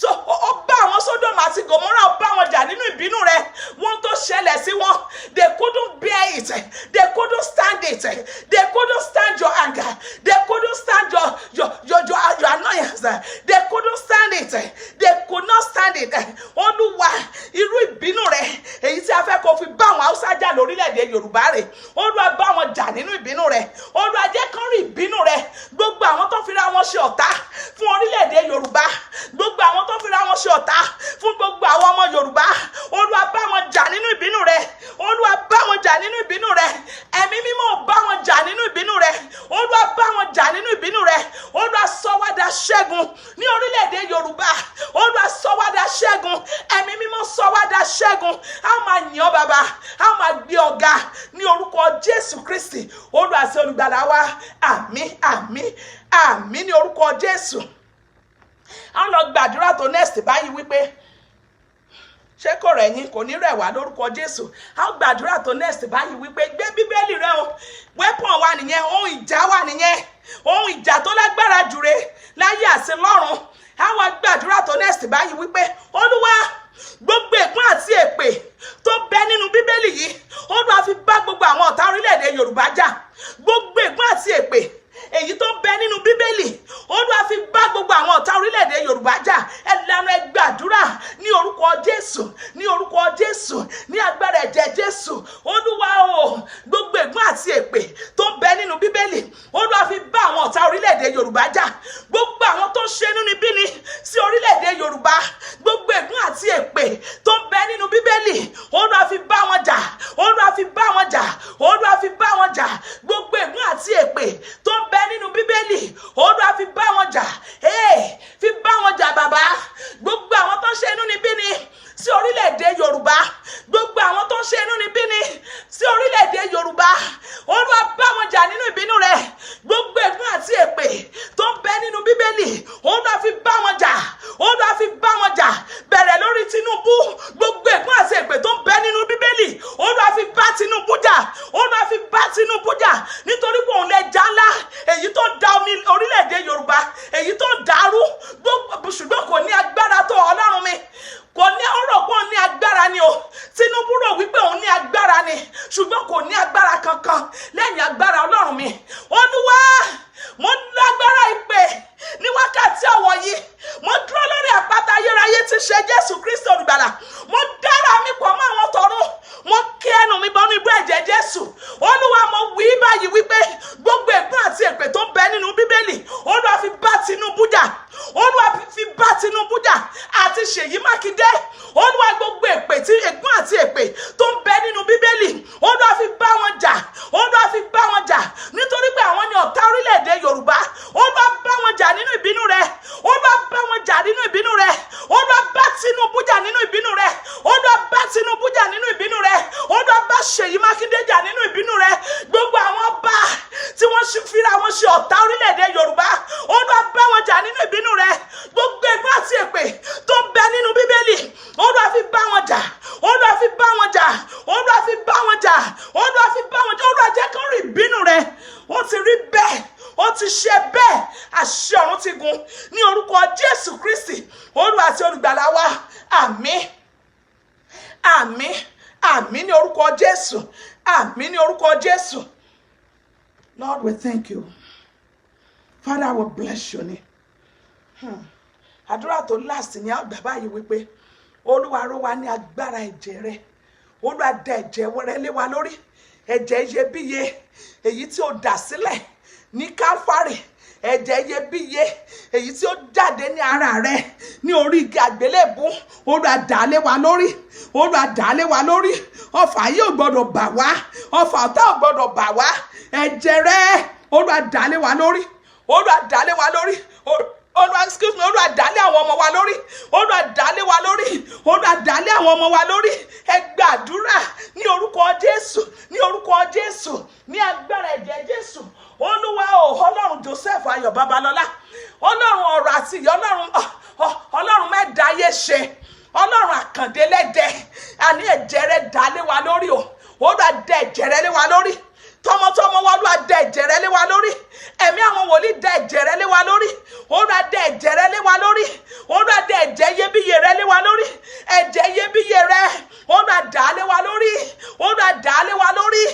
ó bá àwọn Sódómù àti Gòmórà, ó bá wọn jà nínú ìbínú rẹ̀. Wọ́n tó ṣẹlẹ̀ sí wọn, they couldn't bear it, they couldn't stand it, they couldn't stand your anger, they couldn't stand your annoyance, they couldn't stand it, they could not stand it. Olúwa, irú ìbínú rẹ̀ èyí tí a fẹ́ kó fi bá àwọn Haúsá jà lórílẹ̀-èdè Yorùbá rẹ̀, Olúwa bá wọn jà nínú ìbínú rẹ̀. Olúwa jẹ́ kán rí ìbínú rẹ̀. Gbogbo àwọn tó fira wọn ṣe ọ̀tá fún orílẹ̀-èdè Yorùbá, gbogbo àwọn tó fira wọn ṣe ọ̀tá fún gbogbo àwọn ọmọ Yorùbá, Olúwa bá wọn jà nínú ìbínú rẹ̀, Olúwa bá wọn jà nínú ìbínú rẹ̀. Ẹ̀mí mímọ́ bá wọn jà nínú ìbínú rẹ̀, Olúwa bá wọn jà nínú ìbínú rẹ̀. Olúwa sọ wá dà ṣẹ́gun ní orílẹ̀-èdè Yorùbá, Olúwa sọ wá dà ṣẹ́gun, ẹ̀mí mímọ́ sọ wá dà ṣẹ́gun. A máa yìn ọ́ bàbá, a máa gbé ọ ga ní orúkọ Jésù Kristi, Olúwa àti olùgbàlà wa. Àmín, àmín, àmín ní orúkọ Jésù. A lọ gbàdúrà tó next báyìí wípé ṣé kò rẹ̀ yín, kò ní rẹ̀ wá lórúkọ Jésù. A gbàdúrà tó next báyìí wípé gbé Bíbélì rẹ o, weapon wa nìyẹn, ohun ìjà wa nìyẹn, ohun ìjà tó lágbára jùre láyé àti lọ́run. A wá gbàdúrà tó next báyìí wípé Olúwa, gbogbo ègún àti èpè tó bẹ nínú Bíbélì yìí, Olúwa fi bá gbogbo àwọn ọ̀tá orílẹ̀-èdè Yorùbá jà. Gbogbo ègún àti èpè èyí tó bẹ nínú Bíbélì, Olúwa fi bá gbogbo àwọn ọ̀tá orílẹ̀-èdè Yorùbá jà. Ẹ lanu ẹ gbàdúrà ní orúkọ Jésù, ní orúkọ Jésù, ní agbára ẹ̀jẹ̀ Jésù. Olúwa o, gbogbo ègún àti èpè tó bẹ nínú Bíbélì, Olúwa fi bá àwọn ọ̀tá orílẹ̀-èdè Yorùbá jà. Gbogbo àwọn tó ṣe inúnibíni sí orílẹ̀-èdè Yorùbá, gbogbo ègún àti èpè tó bẹ nínú Bíbélì, Olúwa fi bá wọn jà, Olúwa fi bá wọn jà, Olúwa fi bá wọn jà. Gbogbo ègún àti èpè tó bẹ nínú Bíbélì, Olúwa fi bá wọn jà, fi bá Yorùbá Olúwa bá wọn jà nínú ìbínú rẹ̀ gbogbo ègún àti èpè tó ń bẹ nínú Bíbélì Olúwa fi bá wọn jà Olúwa fi bá wọn jà bẹ̀rẹ̀ lórí Tinubu gbogbo ègún àti èpè tó ń bẹ nínú Bíbélì Olúwa fi bá Tinubu jà Olúwa fi bá Tinubu jà nítorí pé òun lè jà ńlá èyí tó dá omi orílẹ̀-èdè Yorùbá èyí tó dàrú ṣùgbọ́n kò ní agbára tó Ọlọ́run mi kò ní ọ̀rọ̀ pé òun ní agbára ni o Tinubu rò wípé òun ní agbára ni ṣùgbọ́n kò ní agbára kankan lẹ́yìn agbára Ọlọ́run mi Olúwa mo lágbára ìpè ní wákàtí ọ̀wọ̀ yìí mo dúró lórí àpáta ayérayé tí ṣe Jésù Kristi olùgbàlà mo dára mi pọ̀ mọ́ àwọn tọ̀run mo kí ẹnu mi bọnú ibú ẹ̀jẹ̀ Jésù Olúwa mo wí báyìí wípé gbogbo ègún àti èpè tó ń bẹ nínú Bíbélì Olúwa fi bá Tinubu jà Olúwa fi bá Tinubu jà àti Ṣèyí Mákindé Olúwa gbogbo ègún àti èpè tó ń bẹ nínú Bíbélì Olúwa fi bá wọn jà Olúwa fi bá wọn jà nítorí pé àwọn ni ọ̀tá orílẹ̀-èdè Yorùbá Olúwa bá wọn jà nínú ìbínú rẹ̀ Olúwa bá wọn jà nínú ìbínú rẹ̀ Olúwa bá Tinubu jà nínú ìbínú rẹ̀ Olúwa bá Tinubu jà nínú ìbínú rẹ̀ Olúwa bá Ṣèyí Mákindé jà nínú ìbínú rẹ̀ gbogbo àwọn ọba tí wọ́n fira wọn ṣe ọ̀tá orílẹ̀-èdè Yorùbá Olúwa bá wọn jà nínú ìbínú rẹ̀ gbogbo ègún àti èpè tó ń bẹ nínú Bíbélì Olúwa fi bá wọn jà Olúwa fi bá wọn jà Olúwa fi bá wọn jà Olúwa fi bá wọn jà Olúwa jẹ́ kó rí ìbínú rẹ̀ ó ti rí bẹ́ẹ̀ ó ti ṣe bẹ́ẹ̀ àṣẹ ọ̀run ti gùn ní orúkọ Jésù Kristi Olúwa àti olùgbàlà wa àmín àmín àmín ní orúkọ Jésù àmín ní orúkọ Jésù. Lord, we thank you. Father, we bless your name. Àdúrà tó last ní àgbà báyìí wípé Olúwa rọ̀ wá ní agbára ẹ̀jẹ̀ rẹ̀ Olúwa dà ẹ̀jẹ̀ rẹ̀ lé wa lórí ẹ̀jẹ̀ iyebíye èyí tí ó dà sílẹ̀ ní Kálífárì ẹ̀jẹ̀ iyebíye èyí tí ó jáde ní ara rẹ̀ ní orí igi àgbélébù Olúwa dà lé wa lórí Olúwa dà lé wa lórí ọfà yìí ò gbọdọ̀ bà wá ọfà ọ̀tá ò gbọdọ̀ bà wá ẹ̀jẹ̀ rẹ̀ Olúwa dà lé wa lórí Olúwa dà lé wa lórí Olúwa excuse me Olúwa dà lé àwọn ọmọ wa lórí Olúwa dà lé wa lórí Olúwa dà lé àwọn ọmọ wa lórí ẹ gbàdúrà ní orúkọ Jésù ní orúkọ Jésù ní agbára ẹ̀jẹ̀ Jésù Olúwa o Ọlọ́run Joseph Ayọ̀ Babalọ́lá Ọlọ́run ọ̀rọ̀ àti ìyè Ọlọ́run mẹ́dáyé ṣe Ọlọ́run àkàndé lẹ́dẹ̀ àní ẹ̀jẹ̀ rẹ̀ dà lé wa lórí o Olúwa dà ẹ̀jẹ̀ rẹ̀ lé wa lórí tọmọtọmọ wa Olúwa dà ẹ̀jẹ̀ rẹ̀ lé wa lórí ẹ̀mí àwọn wòlíì dà ẹ̀jẹ̀ rẹ̀ lé wa lórí Olúwa dà ẹ̀jẹ̀ rẹ̀ lé wa lórí Olúwa dà ẹ̀jẹ̀ iyebíye rẹ̀ lé wa lórí ẹ̀jẹ̀ iyebíye rẹ̀ Olúwa dà lé wa lórí Olúwa dà lé wa lórí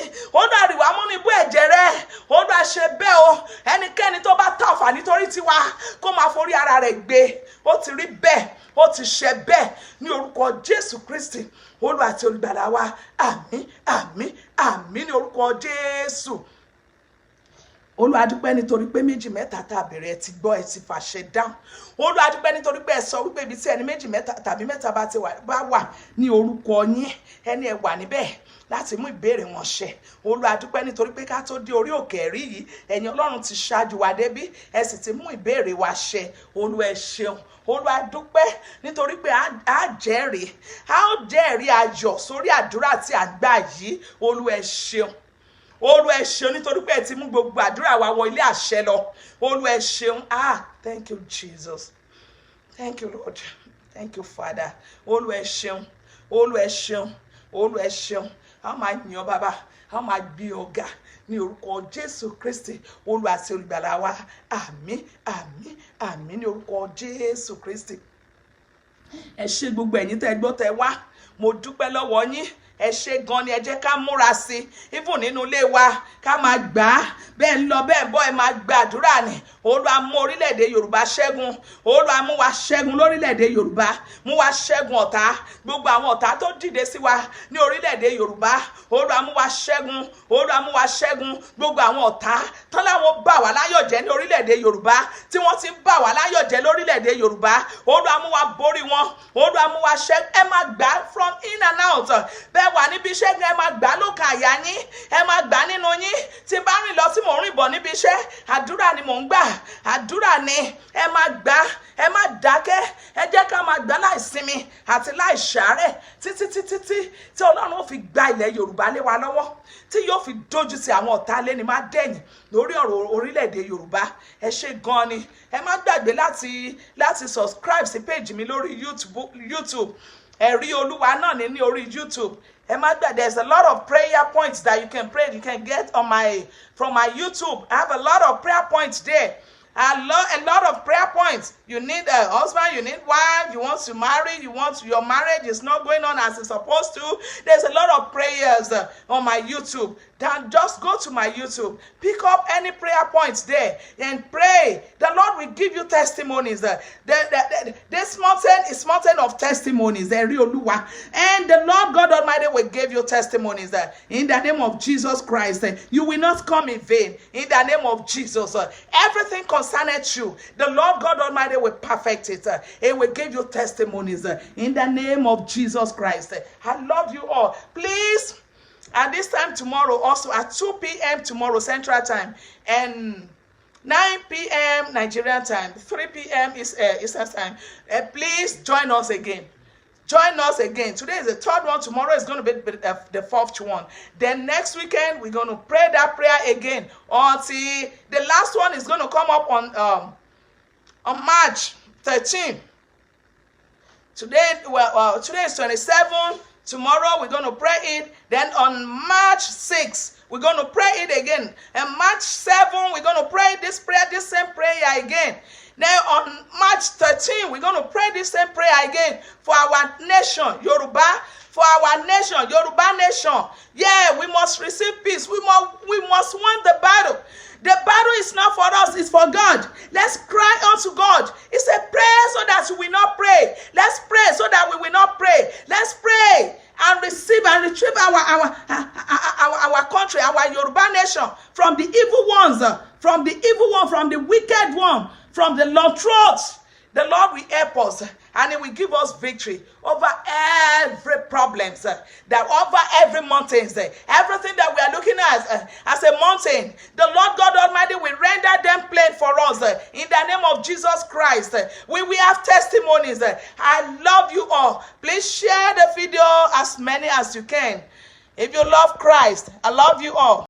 Olúwa rì wá mú níbú ẹ̀jẹ̀ rẹ̀ Olúwa ṣe bẹ́ẹ̀ o ẹnikẹ́ni tó bá tà ọ̀fà nítorí tiwa kó máa forí ara rẹ̀ gbé ó ti rí bẹ́ẹ̀ ó ti ṣe bẹ́ẹ̀ ní orúkọ Jésù Kristi Olúwa àti olùgbàlà wa àmín àmín àmín ní orúkọ Jésù. Olúwa dúpẹ́ nítorí pé méjì mẹ́ta tá a bẹ̀rẹ̀ ẹ ti gbọ́ ẹ ti fàṣẹ dáhùn Olúwa dúpẹ́ nítorí pé ẹ sọ wípé ibi tí ẹni méjì mẹ́ta tàbí mẹ́ta bá wà ní orúkọ yín ẹni ẹ wà níbẹ̀ láti mú ìbéèrè wọn ṣẹ Olúwa dúpẹ́ nítorí pé ká tó dé orí òkè ẹ̀rí yìí ẹ̀yin Ọlọ́run ti ṣáájú wa débí ẹ sì ti mú ìbéèrè wa ṣẹ Olúwa ẹ ṣeun Olúwa dúpẹ́ nítorí pé a ó jẹ́rìí ayọ̀ sórí àdúrà tí à ń gbà yìí Olúwa ẹ ṣeun Olúwa ẹ ṣeun nítorí pé ẹ ti mú gbogbo àdúrà wa wọ ilé àṣẹ lọ Olúwa ẹ ṣeun thank you Jesus thank you Lord thank you Father Olúwa ẹ ṣeun Olúwa ẹ ṣeun Olúwa ẹ ṣeun a máa yìn ọ́ bàbá a máa gbé ọ ga ní orúkọ Jésù Kristi Olúwa àti olùgbàlà wa àmín àmín àmín ní orúkọ Jésù Kristi. Ẹ ṣé gbogbo ẹ̀yin tẹ́ gbọ́ tẹ́ wá mo dúpẹ́ lọ́wọ́ yín ẹ ṣé gan ni ẹ jẹ́ ká múra sí even nínú ilé wa ká máa gbà á bẹ́ẹ̀ ń lọ bẹ́ẹ̀ bọ́ ẹ máa gbàdúrà ni Olúwa mú orílẹ̀-èdè Yorùbá ṣẹ́gun Olúwa mú wa ṣẹ́gun lórílẹ̀-èdè Yorùbá mú wa ṣẹ́gun ọ̀tá gbogbo àwọn ọ̀tá tó dìde sí wa ní orílẹ̀-èdè Yorùbá Olúwa mú wa ṣẹ́gun Olúwa mú wa ṣẹ́gun gbogbo àwọn ọ̀tá tán láwọn bà wá láyọ̀ jẹ́ ní orílẹ̀-èdè Yorùbá tí wọ́n ti ń bà wá láyọ̀ jẹ́ lórílẹ̀-èdè Yorùbá Olúwa mú wa borí wọn Olúwa mú wa ṣẹ́gun ẹ máa gbà from in and out bẹ́ẹ̀ wà níbi iṣẹ́ gan ẹ máa gbà lókàn àyà yín ẹ máa gbà nínú yín tí bá rìn lọ tí mò ń rìn bọ̀ níbi iṣẹ́ àdúrà ni mò ń gbà àdúrà ni ẹ máa gbà ẹ má dákẹ́, ẹ jẹ́ ká máa gbà láìsinmi àti láìṣàárẹ̀ títí tí Ọlọ́run ó fi gba ilẹ̀ Yorùbá lé wa lọ́wọ́, tí yóò fi dójú ti àwọn ọ̀tá lẹ́ni má dẹ̀yìn lórí ọ̀rọ̀ orílẹ̀-èdè Yorùbá. Ẹ ṣé gan ni. Ẹ má gbàgbé láti subscribe sí page mi lórí YouTube. Ẹ̀rí Olúwa náà ní orí YouTube. Ẹ má gbàgbé, there's a lot of prayer points that you can pray. You can get from my YouTube. I have a lot of prayer points there. A lot of prayer points. You need a husband, you need wife, you want to marry, your marriage is not going on as it's supposed to. There's a lot of prayers on my YouTube. Then just go to my YouTube, pick up any prayer points there and pray. The Lord will give you testimonies. This mountain is mountain of testimonies. And the Lord God Almighty will give you testimonies in the name of Jesus Christ. You will not come in vain in the name of Jesus. Everything concerning you, the Lord God Almighty will perfect it. He will give you testimonies in the name of Jesus Christ. I love you all. Please, at this time tomorrow, also at 2 p.m. tomorrow Central Time and 9 p.m. Nigerian time, 3 p.m. Eastern Time. Please join us again. Join us again. Today is the third one. Tomorrow is going to be the fourth one. Then next weekend, we're going to pray that prayer again until the last one is going to come up on March 13. Today is 27. Tomorrow we're going to pray it. Then on March 6, we're going to pray it again. And March 7, we're going to pray this same prayer again. Then on March 13, we're going to pray this same prayer again for our nation, Yoruba. For our nation, Yoruba nation. Yeah, we must receive peace. We must win the battle. The battle is not for us, it's for God. Let's cry unto God. It's a prayer so that we will not pray. Let's pray so that we will not pray. Let's pray and receive and retrieve our country, our Yoruba nation from the evil ones, from the wicked one, from the Lord throats. The Lord will help us and He will give us victory over every problem, over every mountain, everything that we are looking at as a mountain. The Lord God Almighty will render them plain for us in the name of Jesus Christ. We will have testimonies. I love you all. Please share the video as many as you can. If you love Christ, I love you all.